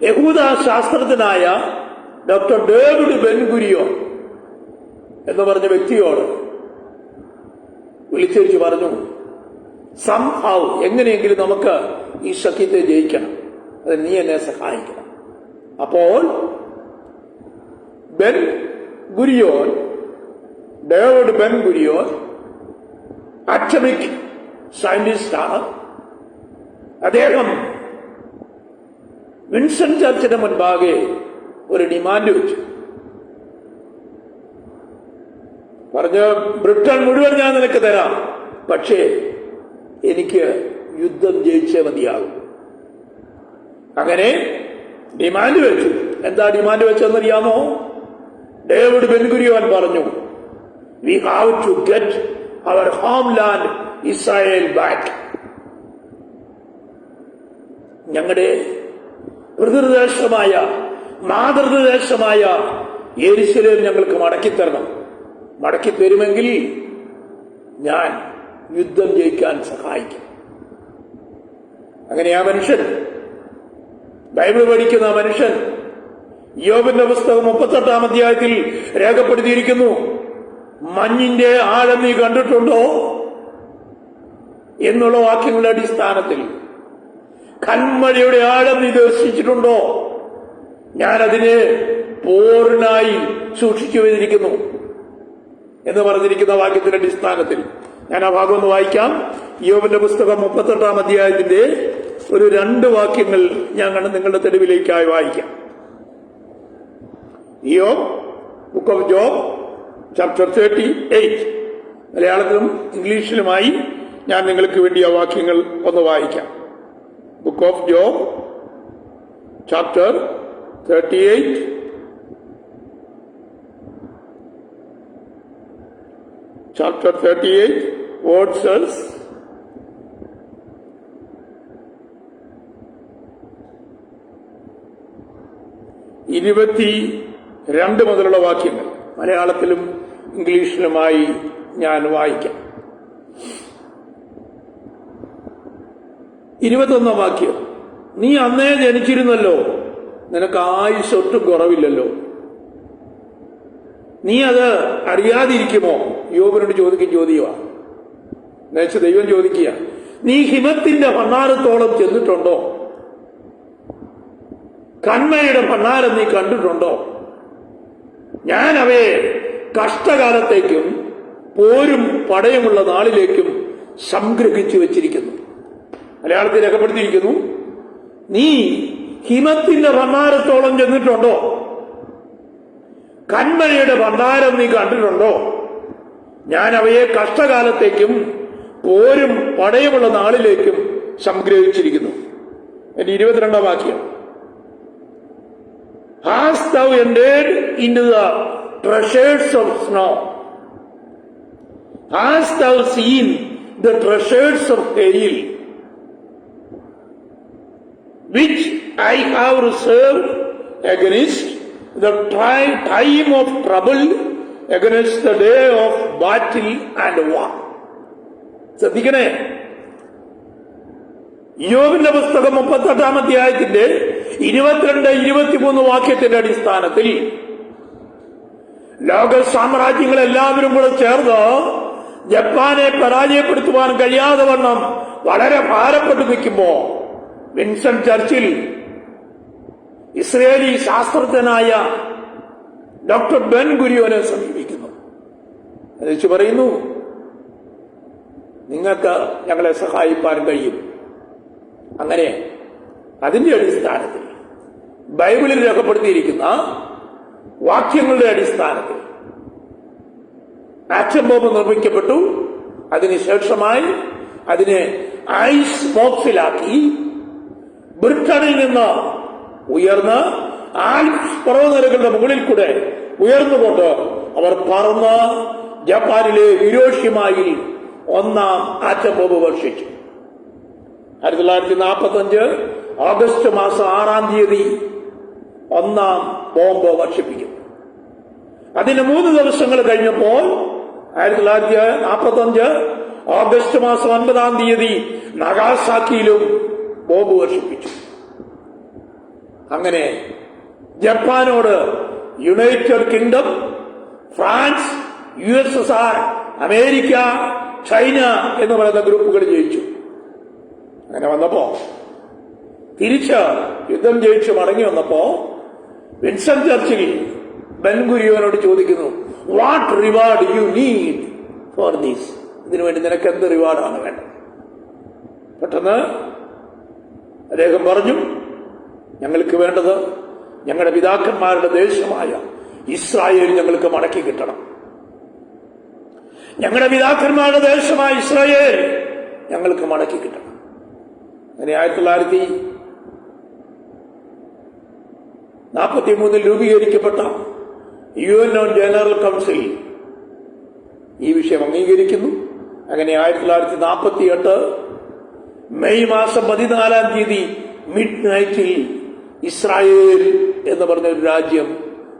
യഹൂദ ശാസ്ത്രജ്ഞനായ ഡോക്ടർ ഡേവിഡ് ബെൻ ഗുരിയോൻ എന്ന് പറഞ്ഞ വ്യക്തിയോട് വിളിച്ചിരിച്ച് പറഞ്ഞു, സംഹൗ എങ്ങനെയെങ്കിലും നമുക്ക് ഈ സഖ്യത്തെ ജയിക്കണം, അത് നീ എന്നെ സഹായിക്കണം. അപ്പോൾ ബെൻ ഗുരിയോൻ, ഡേവിഡ് ബെൻ ഗുരിയോൻ അറ്റമിക് സയന്റിസ്റ്റാണ്. അദ്ദേഹം വിൻസ്റ്റൺ ചർച്ചിന്റെ മുൻപാകെ ഒരു ഡിമാൻഡ് വെച്ചു. പറഞ്ഞു, ബ്രിട്ടൻ മുഴുവൻ ഞാൻ നിനക്ക് തരാം, പക്ഷേ എനിക്ക് യുദ്ധം ജയിച്ചേ മതിയാകും. അങ്ങനെ ഡിമാൻഡ് വെച്ചു. എന്താ ഡിമാൻഡ് വെച്ചെന്നറിയാമോ? ഡേവിഡ് ബെൻ ഗുരിയോൻ പറഞ്ഞു, we have to get our homeland Israel back. ഞങ്ങളുടെ പിതൃദേശമായ മാതൃദേശമായ യെരുശലേം ഞങ്ങൾക്ക് മടക്കിത്തരണം. മടക്കിത്തരുമെങ്കിൽ ഞാൻ യുദ്ധം ജയിക്കാൻ സഹായിക്കും. അങ്ങനെ ആ മനുഷ്യൻ, ബൈബിൾ പഠിക്കുന്ന ആ മനുഷ്യൻ, യോബിന്റെ പുസ്തകം 38-ാം അധ്യായത്തിൽ രേഖപ്പെടുത്തിയിരിക്കുന്നു, മഞ്ഞിന്റെ ആഴം നീ കണ്ടിട്ടുണ്ടോ എന്നുള്ള വാക്യങ്ങളുടെ അടിസ്ഥാനത്തിൽ കന്മഴയുടെ ആഴം നീ ദർശിച്ചിട്ടുണ്ടോ? ഞാനതിനെ പൂർണ്ണായി സൂക്ഷിച്ചു വച്ചിരിക്കുന്നു എന്ന് പറഞ്ഞിരിക്കുന്ന വാക്യത്തിന്റെ അടിസ്ഥാനത്തിൽ ഞാൻ ആ ഭാഗം ഒന്ന് വായിക്കാം. യോബിന്റെ പുസ്തകം 38-ാം അധ്യായത്തിന്റെ ഒരു 2 വാക്യങ്ങൾ ഞാൻ നിങ്ങളുടെ തെളിവിലേക്കായി വായിക്കാം. യോബ്, ബുക്ക് ഓഫ് ജോബ്, ചാപ്റ്റർ 38. മലയാളത്തിലും ഇംഗ്ലീഷിലുമായി ഞാൻ നിങ്ങൾക്ക് വേണ്ടി ആ വാക്യങ്ങൾ ഒന്ന് വായിക്കാം. Book of job, chapter 38, chapter 38, word says, 22 മുതലുള്ള വാക്യങ്ങൾ മലയാളത്തിലും ഇംഗ്ലീഷിലുമായി ഞാൻ വായിക്കാം. 21 വാക്യം. നീ അന്നേ ജനിച്ചിരുന്നല്ലോ, നിനക്ക് ആയുസ് ഒട്ടും കുറവില്ലല്ലോ, നീ അത് അറിയാതിരിക്കുമോ? യോബിനോട് ചോദിക്കും ചോദ്യമാണ്. എന്നുവെച്ചാൽ ദൈവം ചോദിക്കുക, നീ ഹിമത്തിന്റെ ഭണ്ഡാരത്തോളം ചെന്നിട്ടുണ്ടോ? കന്മയുടെ ഭണ്ഡാരം നീ കണ്ടിട്ടുണ്ടോ? ഞാൻ അവയെ കഷ്ടകാലത്തേക്കും പോരും പടയുമുള്ള നാളിലേക്കും സംഗ്രഹിച്ചു വച്ചിരിക്കുന്നു. മലയാളത്തിൽ രേഖപ്പെടുത്തിയിരിക്കുന്നു, നീ ഹിമത്തിന്റെ ഭണ്ഡാരത്തോളം ചെന്നിട്ടുണ്ടോ? കന്മഴയുടെ ഭണ്ഡാരം നീ കണ്ടിട്ടുണ്ടോ? ഞാൻ അവയെ കഷ്ടകാലത്തേക്കും പോരും പടയുമുള്ള നാളിലേക്കും സംഗ്രഹിച്ചിരിക്കുന്നു. എന്റെ 22 വാക്യം. Hast thou entered into the treasures of snow? Hast thou seen the treasures of hail, which I have reserved against the time of trouble, against the day of battle and war? ശ്രദ്ധിക്കണേ, യോബിന്റെ പുസ്തകം 38 അധ്യായത്തിന്റെ 22-23 വാക്യത്തിന്റെ അടിസ്ഥാനത്തിൽ ലോക സാമ്രാജ്യങ്ങളെല്ലാവരും കൂടെ ചേർന്ന് ജപ്പാനെ പരാജയപ്പെടുത്തുവാൻ കഴിയാതെ വണ്ണം വളരെ ഭാരപ്പെട്ടു നിൽക്കുമ്പോ വിൻസ്റ്റൺ ചർച്ചിൽ ഇസ്രയേലി ശാസ്ത്രജ്ഞനായ ഡോക്ടർ ബെൻ ഗുരിയോനെ സമീപിക്കുന്നു. എന്നുവെച്ച് പറയുന്നു, നിങ്ങൾക്ക് ഞങ്ങളെ സഹായിപ്പാൻ കഴിയും. അങ്ങനെ അതിന്റെ അടിസ്ഥാനത്തിൽ ബൈബിളിൽ രേഖപ്പെടുത്തിയിരിക്കുന്ന വാക്യങ്ങളുടെ അടിസ്ഥാനത്തിൽ ആറ്റം ബോംബ് നിർമ്മിക്കപ്പെട്ടു. അതിനുശേഷമായി അതിനെ ഐസ് ബോക്സിലാക്കി ബ്രിട്ടനിൽ നിന്ന് ഉയർന്ന് ആൽപ്സ് പർവ്വതനിരകളുടെ മുകളിൽ കൂടെ ഉയർന്നുകൊണ്ട് അവർ പറന്ന് ജപ്പാനിലെ ഹിരോഷിമയിൽ 1ാം ആറ്റം ബോംബ് വർഷിച്ചു. 1945 ഓഗസ്റ്റ് മാസം 6-ാം തീയതി 1ാം ബോംബ് വർഷിപ്പിക്കും. അതിന് 3 ദിവസങ്ങൾ കഴിഞ്ഞപ്പോൾ 1945 ഓഗസ്റ്റ് മാസം 9-ാം തീയതി നഗാസാക്കിയിലും ബോംബ് വർഷിപ്പിച്ചു. അങ്ങനെ ജപ്പാനോട് United Kingdom, France, USSR, America, China എന്ന് പറയുന്ന ഗ്രൂപ്പുകൾ ജയിച്ചു. അങ്ങനെ വന്നപ്പോ തിരിച്ച് യുദ്ധം ജയിച്ച് മടങ്ങി വന്നപ്പോ വിൻസ്റ്റൺ ചർച്ചിൽ ബെൻ ഗുരിയോനോട് ചോദിക്കുന്നു, what reward you need for these? ഇതിനുവേണ്ടി നിനക്ക് എന്ത് റിവാർഡാണ് വേണ്ടത്? പെട്ടെന്ന് അദ്ദേഹം പറഞ്ഞു, ഞങ്ങൾക്ക് വേണ്ടത് ഞങ്ങളുടെ പിതാക്കന്മാരുടെ ദേശമായ ഇസ്രായേൽ ഞങ്ങൾക്ക് മടക്കി കിട്ടണം. ഞങ്ങളുടെ പിതാക്കന്മാരുടെ ദേശമായ ഇസ്രായേൽ ഞങ്ങൾക്ക് മടക്കി കിട്ടണം. അങ്ങനെ 1943 രൂപീകരിക്കപ്പെട്ട UN ജനറൽ കൗൺസിൽ ഈ വിഷയം അംഗീകരിക്കുന്നു. അങ്ങനെ 1948 മെയ് മാസം 14-ാം തീയതി മിഡ് നൈറ്റിൽ ഇസ്രായേൽ എന്ന് പറഞ്ഞ ഒരു രാജ്യം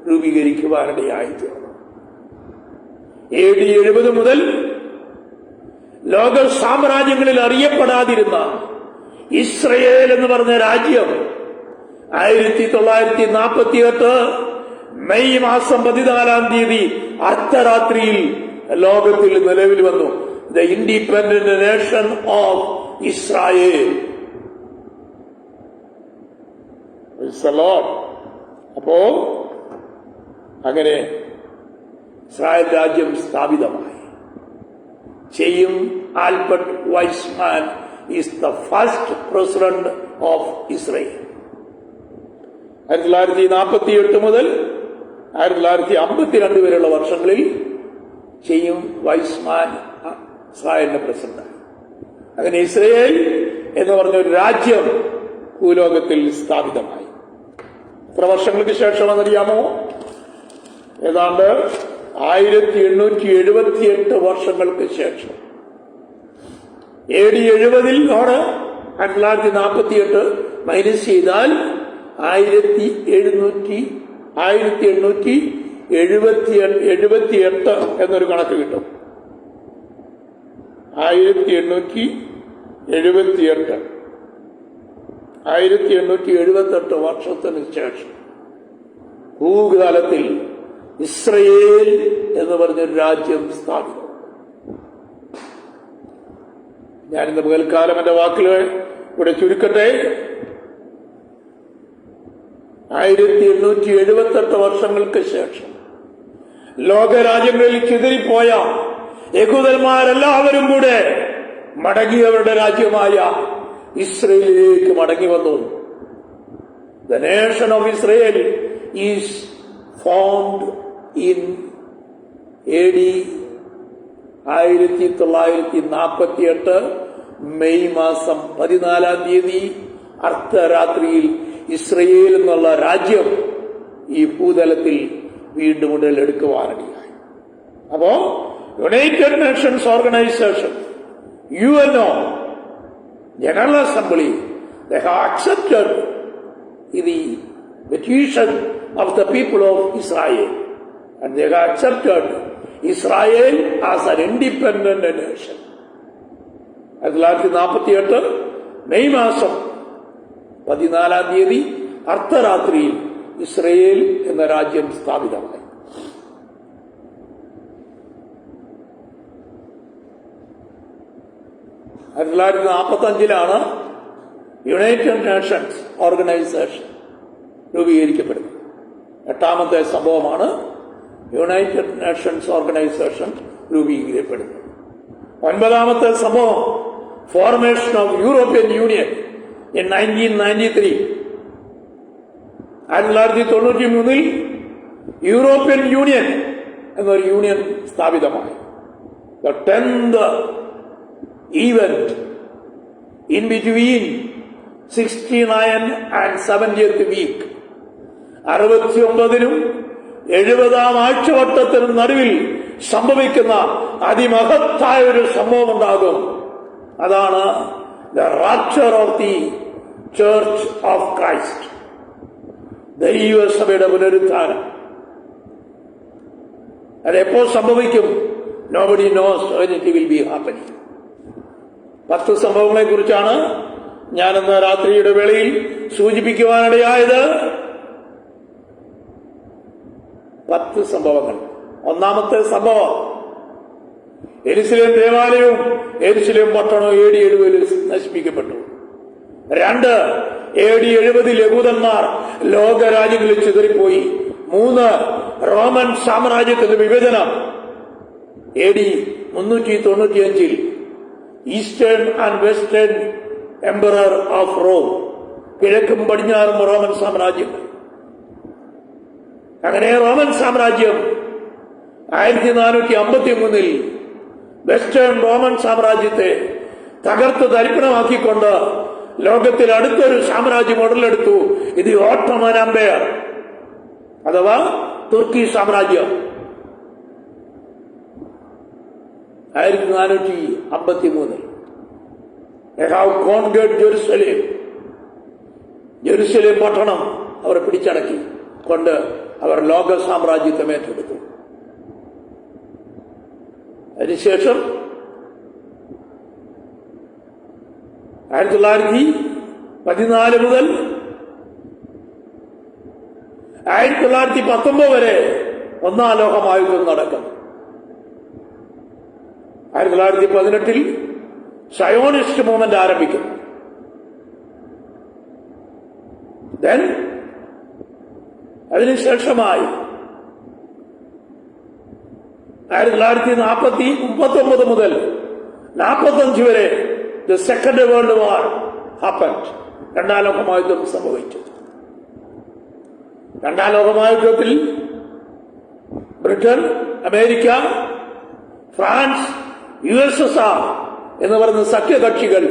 രൂപീകരിക്കുവാനിടയായിത്തീർന്നു. AD 70 മുതൽ ലോക സാമ്രാജ്യങ്ങളിൽ അറിയപ്പെടാതിരുന്ന ഇസ്രയേൽ എന്ന് പറഞ്ഞ രാജ്യം 1948 മെയ് മാസം 14-ാം തീയതി അർദ്ധരാത്രിയിൽ ലോകത്തിൽ നിലവിൽ വന്നു. The independent nation of Israel. അപ്പോ അങ്ങനെ ഇസ്രായേൽ രാജ്യം സ്ഥാപിതമായി. ചെയ്യും Albert Weizmann is the first president of Israel. 1948 മുതൽ 1952 വരെയുള്ള വർഷങ്ങളിൽ ചെയ്യും വൈസ്മാൻ ഇസ്രായേലിന്റെ പ്രസിഡന്റായി. അങ്ങനെ ഇസ്രായേൽ എന്ന് പറഞ്ഞ ഒരു രാജ്യം ഭൂലോകത്തിൽ സ്ഥാപിതമായി. എത്ര വർഷങ്ങൾക്ക് ശേഷമാണെന്നറിയാമോ? ഏതാണ്ട് 1878 വർഷങ്ങൾക്ക് ശേഷം. AD 70 1948 മൈനസ് ചെയ്താൽ 1792 1878 എന്നൊരു കണക്ക് കിട്ടും. 1878 വർഷത്തിന് ശേഷം ഭൂതലത്തിൽ ഇസ്രയേൽ എന്ന് പറഞ്ഞൊരു രാജ്യം സ്ഥാപിക്കും. ഞാനിന്ന് പകൽക്കാലം എന്റെ വാക്കുകൾ ഇവിടെ ചുരുക്കട്ടെ. 1878 വർഷങ്ങൾക്ക് ശേഷം ലോകരാജ്യങ്ങളിൽ ചിതറിപ്പോയ യഹൂദന്മാരെല്ലാവരും കൂടെ മടങ്ങിയവരുടെ രാജ്യമായ ഇസ്രയേലിലേക്ക് മടങ്ങി വന്നു. The nation of Israel is formed in AD 1948 May മാസം 14 അർദ്ധരാത്രിയിൽ ഇസ്രയേൽ എന്നുള്ള രാജ്യം ഈ ഭൂതലത്തിൽ വീണ്ടും ഉടലെടുക്കുവാനിടയായി. അപ്പോ United Nations organisation, UNO, General Assembly, they have accepted the petition of the people of Israel, and they have accepted Israel as an independent nation. 1948 May മാസം 14 അർദ്ധരാത്രിയിൽ Israel എന്ന രാജ്യം സ്ഥാപിതമായി. ആയിരത്തി 1945 യുണൈറ്റഡ് നേഷൻസ് ഓർഗനൈസേഷൻ രൂപീകരിക്കപ്പെടുന്നത്. 8ാമത്തെ സംഭവമാണ് യുണൈറ്റഡ് നേഷൻസ് ഓർഗനൈസേഷൻ രൂപീകരിക്കപ്പെടുന്നത്. 9ാമത്തെ സംഭവം formation of European Union in 1993. 1993 European Union എന്നൊരു യൂണിയൻ സ്ഥാപിതമായി. The 10th event in between 69 and 70th week. 69നും 70ാം ആഴ്ചവട്ടത്തിനും നടുവിൽ സംഭവിക്കുന്ന അതിമഹത്തായ ഒരു സംഭവം ഉണ്ടാകും. അതാണ് the rapture of the Church of Christ. ദൈവസഭയുടെ പുനരുത്ഥാനം. അതെപ്പോൾ സംഭവിക്കും? Nobody knows when it will be happening. 10 സംഭവങ്ങളെ കുറിച്ചാണ് ഞാനിന്ന് രാത്രിയുടെ വേളയിൽ സൂചിപ്പിക്കുവാനിടയായത്. 10 സംഭവങ്ങൾ. 1ാമത്തെ സംഭവം, യെരുശലേം ദേവാലയവും യെരുശലേം പട്ടണവും AD 70 നശിപ്പിക്കപ്പെട്ടു. 2, AD 70 യഹൂദന്മാർ ലോകരാജ്യങ്ങളിൽ ചിതറിപ്പോയി. 3, റോമൻ സാമ്രാജ്യത്തിന്റെ വിഭജനം. AD 395 Eastern and Western emperor of Rome, കിഴക്കും പടിഞ്ഞാറും റോമൻ സാമ്രാജ്യം. അങ്ങനെ റോമൻ സാമ്രാജ്യം 1453 വെസ്റ്റേൺ റോമൻ സാമ്രാജ്യത്തെ തകർത്ത് തരിപ്പണമാക്കിക്കൊണ്ട് ലോകത്തിൽ അടുത്തൊരു സാമ്രാജ്യം ഉടലെടുത്തു. ഇത് ഓട്ടോമൻ എംപയർ അഥവാ തുർക്കി സാമ്രാജ്യം. 1453 They have conquered Jerusalem. Jerusalem പട്ടണം അവർ പിടിച്ചടക്കി കൊണ്ട് അവർ ലോക സാമ്രാജ്യത്തെ ഏറ്റെടുത്തു. അതിനുശേഷം 1914 മുതൽ 1919 വരെ 1ാം ലോകമഹായുദ്ധം നടക്കും. 1918 സയോണിസ്റ്റ് മൂവ്മെന്റ് ആരംഭിക്കും. ദെൻ അതിനുശേഷമായി 1939 മുതൽ 45 വരെ the second world war happened. 2ാം ലോകമഹായുദ്ധം സംഭവിച്ചു. 2ാം ലോകമഹായുദ്ധത്തിൽ ബ്രിട്ടൻ, അമേരിക്ക, ഫ്രാൻസ്, USSR എന്ന് പറയുന്ന സഖ്യകക്ഷികൾ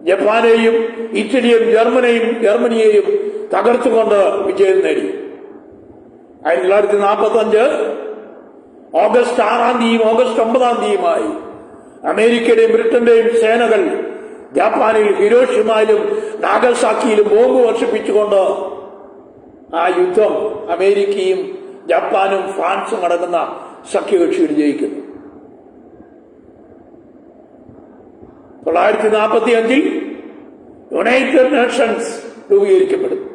ജപ്പാനെയും ഇറ്റലിയും ജർമ്മനിയെയും തകർത്തുകൊണ്ട് വിജയം നേടി. 1945 ഓഗസ്റ്റ് 6 ഓഗസ്റ്റ് 9 അമേരിക്കയുടെയും ബ്രിട്ടന്റെയും സേനകൾ ജപ്പാനിൽ ഹിരോഷിമയിലും നാഗസാക്കിയിലും ബോംബ് വർഷിപ്പിച്ചുകൊണ്ട് ആ യുദ്ധം അമേരിക്കയും ജപ്പാനും ഫ്രാൻസും അടങ്ങുന്ന സഖ്യകക്ഷികൾ ജയിക്കുന്നു. 1945 യുണൈറ്റഡ് നേഷൻസ് രൂപീകരിക്കപ്പെടുന്നു.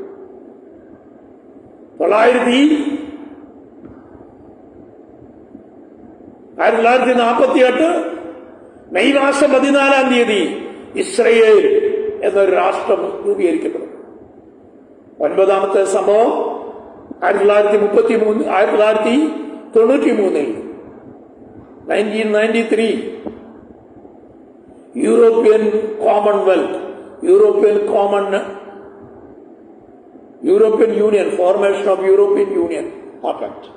1948 മെയ് മാസം 14 ഇസ്രയേൽ എന്നൊരു രാഷ്ട്രം രൂപീകരിക്കപ്പെടുന്നു. 9ാമത്തെ സംഭവം 1993 1993 European Commonwealth, European union, formation of European union happened.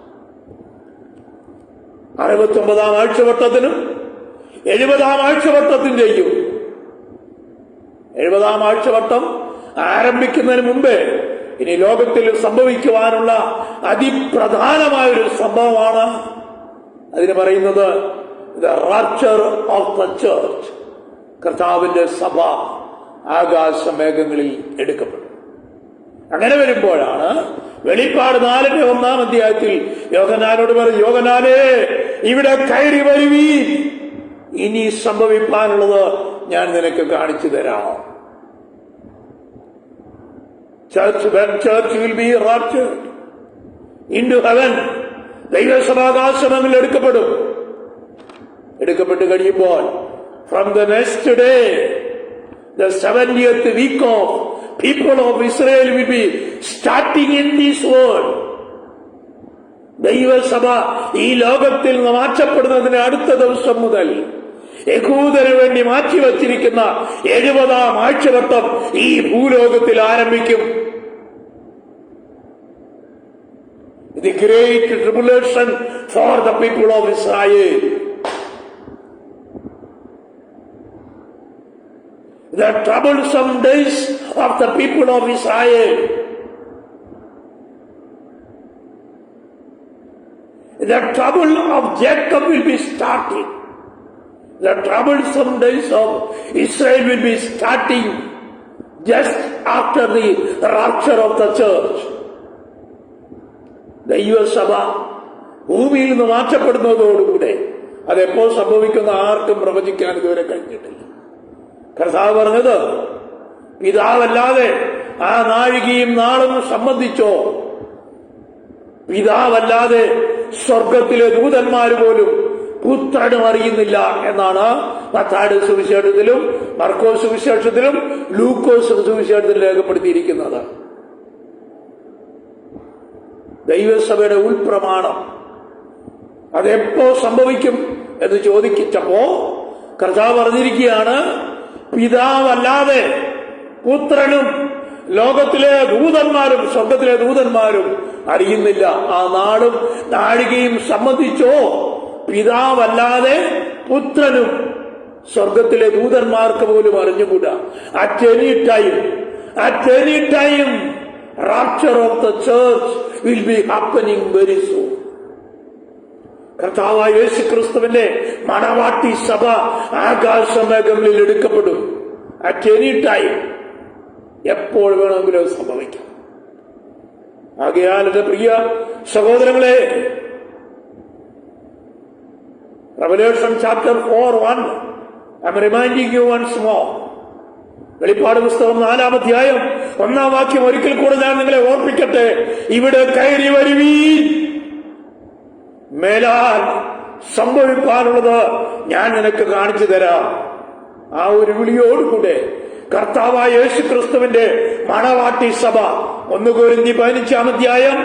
69ാം ആഴ്ചവട്ടത്തിനും 70ാം ആഴ്ചവട്ടത്തിന്റെയും 70ാം ആഴ്ചവട്ടം ആരംഭിക്കുന്നതിന് മുമ്പേ ഇനി ലോകത്തിൽ സംഭവിക്കുവാനുള്ള അതിപ്രധാനമായൊരു സംഭവമാണ്. അതിന് പറയുന്നത് the rapture of the church. കർത്താവിന്റെ സഭ ആകാശമേഘങ്ങളിൽ എടുക്കപ്പെടും. അങ്ങനെ വരുമ്പോഴാണ് വെളിപ്പാട് 4-1 അധ്യായത്തിൽ യോഹന്നാനോട് പറഞ്ഞു, യോഹന്നാനേ, ഇവിടെ കയറി വരുവീൻ, ഇനി സംഭവിക്കാനുള്ളത് ഞാൻ നിനക്ക് കാണിച്ചു തരാം. Church will be raptured into heaven. ദൈവസഭാകാശമങ്ങളിൽ എടുക്കപ്പെട്ട് കഴിയുമ്പോൾ from the next day, the 70th week of people of Israel will be starting in this world. ദൈവസഭ ഈ ലോകത്തിൽ നിന്ന് മാറ്റപ്പെടുന്നതിന് അടുത്ത ദിവസം മുതൽ യഹൂദന് വേണ്ടി മാറ്റിവച്ചിരിക്കുന്ന 70ാം ആഴ്ചവട്ടം ഈ ഭൂലോകത്തിൽ ആരംഭിക്കും. The great tribulation for the people of Israel. The troublesome days of the people of Israel. The trouble of Jacob will be starting. The troublesome days of Israel will be starting just after the rapture of the church. ദൈവസഭ ഭൂമിയിൽ നിന്ന് മാറ്റപ്പെടുന്നതോടുകൂടെ അതെപ്പോ സംഭവിക്കുന്ന ആർക്കും പ്രവചിക്കാൻ ഇതുവരെ കഴിഞ്ഞിട്ടില്ല. കർത്താവ് പറഞ്ഞത്, പിതാവല്ലാതെ ആ നാഴികയും നാളും സംബന്ധിച്ചോ, പിതാവല്ലാതെ സ്വർഗത്തിലെ ദൂതന്മാര് പോലും പുത്രനും അറിയുന്നില്ല എന്നാണ് മത്തായിയുടെ സുവിശേഷത്തിലും മർക്കോസ് സുവിശേഷത്തിലും ലൂക്കോസ് സുവിശേഷത്തിലും രേഖപ്പെടുത്തിയിരിക്കുന്നത്. ദൈവസഭയുടെ ഉൾപ്രമാണം അതെപ്പോ സംഭവിക്കും എന്ന് ചോദിച്ചപ്പോ കർത്താവ് പറഞ്ഞിരിക്കുകയാണ്, പിതാവല്ലാതെ പുത്രനും ലോകത്തിലെ ദൂതന്മാരും സ്വർഗത്തിലെ ദൂതന്മാരും അറിയുന്നില്ല. ആ നാളും നാഴികയും സംബന്ധിച്ചോ പിതാവല്ലാതെ പുത്രനും സ്വർഗത്തിലെ ദൂതന്മാർക്ക് പോലും അറിഞ്ഞുകൂടാ. At any time rapture of the church will be happening very soon. കർത്താവായ യേശുക്രിസ്തുവിന്റെ മണവാട്ടി സഭ ആകാശമേഘങ്ങളിൽ എടുക്കപ്പെടും. അറ്റ് എനി ടൈം, എപ്പോൾ വേണമെങ്കിലും സംഭവിക്കാം. ആകയാൽ എന്റെ പ്രിയ സഹോദരങ്ങളെ, Revelation chapter 4:1 I'm reminding you once more. വെളിപ്പാട് പുസ്തകം 4-ാം അധ്യായം 1-ാം വാക്യം ഒരിക്കൽ കൂടെ ഞാൻ നിങ്ങളെ ഓർപ്പിക്കട്ടെ. ഇവിടെ കയറി വരുവീൻ, മേലാൽ സംഭവിക്കാനുള്ളത് ഞാൻ നിനക്ക് കാണിച്ചു തരാം. ആ ഒരു വിളിയോടുകൂടെ കർത്താവായ യേശുക്രിസ്തുവിന്റെ മണവാട്ടി സഭ 1 കൊരിന്ത്യർ 15-ാം അധ്യായം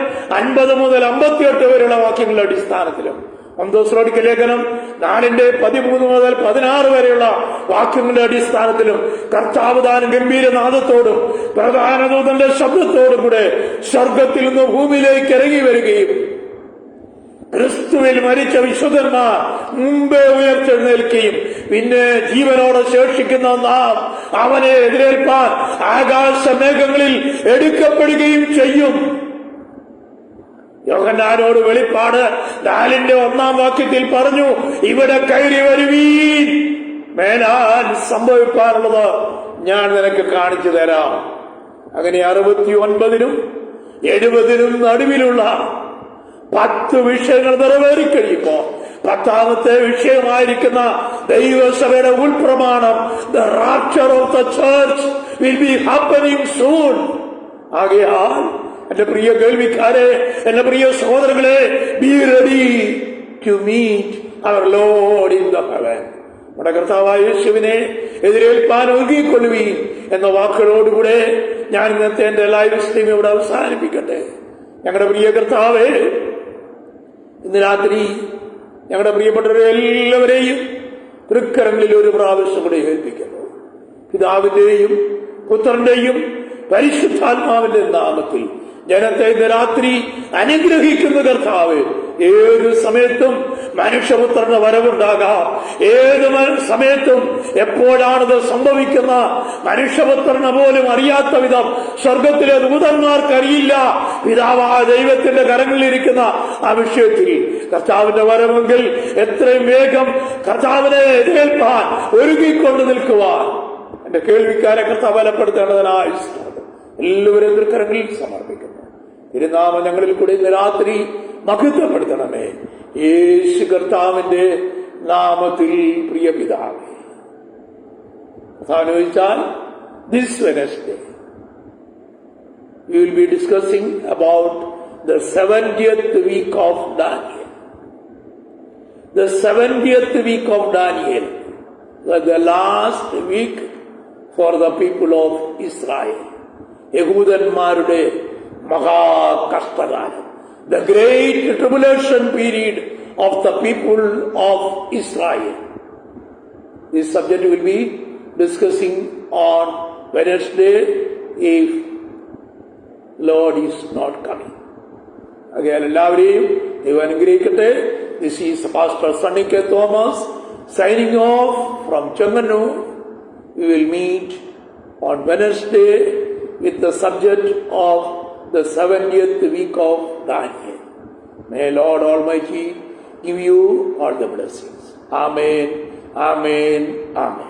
50 മുതൽ 58 വരെയുള്ള വാക്യങ്ങളുടെ അടിസ്ഥാനത്തിലും 1 തെസ്സലോനിക്ക ലേഖനം 4:13 മുതൽ 16 വരെയുള്ള വാക്യങ്ങളുടെ അടിസ്ഥാനത്തിലും കർത്താവ് താൻ ഗംഭീരനാദത്തോടും പ്രധാന ദൂതന്റെ ശബ്ദത്തോടും കൂടെ സ്വർഗത്തിൽ നിന്ന് ഭൂമിയിലേക്ക് ഇറങ്ങി വരികയും ക്രിസ്തുവിൽ മരിച്ച വിശുദ്ധന്മാർ മുമ്പേ ഉയർത്തെഴുന്നേൽക്കുകയും പിന്നെ ജീവനോടെ ശേഷിക്കുന്ന നാം അവനെ എതിരേൽപ്പാൻ ആകാശമേഘങ്ങളിൽ എടുക്കപ്പെടുകയും ചെയ്യും. യോഹന്നാനോട് വെളിപ്പാട് 4-1 വാക്യത്തിൽ പറഞ്ഞു, ഇവിടെ കയറി വരുവീൻ, മേലാൽ സംഭവിക്കാനുള്ളത് ഞാൻ നിനക്ക് കാണിച്ചു തരാം. അങ്ങനെ 69-നും 70-നും നടുവിലുള്ള 10 വിഷയങ്ങൾ നിറവേറിക്കഴിയുമ്പോ 10ാമത്തെ വിഷയമായിരിക്കുന്ന ദൈവസഭയുടെ ഉൾപ്രമാണം, the rapture of the church will be happening soon. ആകയാൽ എന്റെ പ്രിയ കേൾവിക്കാരെ, എന്റെ പ്രിയ സഹോദരങ്ങളെ, be ready to meet our Lord in the heaven. നമ്മുടെ കർത്താവായ യേശുവിനെ എതിരേൽപ്പാൻ ഒരുങ്ങിക്കൊള്ളുവീൻ എന്ന വാക്കുകളോടുകൂടെ ഞാൻ ഇന്നത്തെ എന്റെ ലൈവ് സ്ട്രീം ഇവിടെ അവസാനിപ്പിക്കട്ടെ. ഞങ്ങളുടെ പ്രിയ കർത്താവേ, ഇന്ന് രാത്രി ഞങ്ങളുടെ പ്രിയപ്പെട്ടവരെ എല്ലാവരെയും തൃക്കരങ്ങളിൽ ഒരു പ്രാവശ്യം കൂടെ ഏൽപ്പിക്കുന്നു. പിതാവിന്റെയും പുത്രന്റെയും പരിശുദ്ധാത്മാവിന്റെ നാമത്തിൽ ജനത്തെ ഇന്ന് രാത്രി അനുഗ്രഹിക്കുന്ന കർത്താവ്, ഏത് സമയത്തും മനുഷ്യപുത്രന്റെ വരവുണ്ടാകാം. ഏത് സമയത്തും എപ്പോഴാണത് സംഭവിക്കുന്ന മനുഷ്യപുത്രനെ പോലും അറിയാത്ത വിധം സ്വർഗത്തിലെ ദൂതന്മാർക്ക് അറിയില്ല. പിതാവായ ദൈവത്തിന്റെ കരങ്ങളിലിരിക്കുന്ന ആ വിഷയത്തിൽ കർത്താവിന്റെ വരവെങ്കിൽ എത്രയും വേഗം കർത്താവിനെ എതിരേൽപ്പാൻ ഒരുങ്ങിക്കൊണ്ട് നിൽക്കുവാൻ എന്റെ കേൾവിക്കാരെ കർത്താവ് ബലപ്പെടുത്തേണ്ടതിനായി എല്ലാവരും തൃക്കരങ്ങളിൽ സമർപ്പിക്കുന്നു. തിരുനാമം ഞങ്ങളിൽ കൂടി ഇന്ന് രാത്രി മഹത്വപ്പെടുത്തണമേ. യേശു കർത്താവിന്റെ നാമത്തിൽ. പ്രിയ പിതാവേ, ചോദിച്ചാൽ this Wednesday we will be discussing about the 70th week of Daniel. The 70th week of Daniel was the last week for the people of Israel. യഹൂദന്മാരുടെ മഹാകഷ്ടകാലം, the great tribulation period of the people of Israel. This subject will be discussing on Wednesday if Lord is not coming. Again, എല്ലാവരെയും ദൈവം അനുഗ്രഹിക്കട്ടെ. This is Pastor Sunny K. Thomas signing off from Changanur. We will meet on Wednesday with the subject of the 70th week of Daniel. May Lord Almighty give you all the blessings. Amen, amen, amen.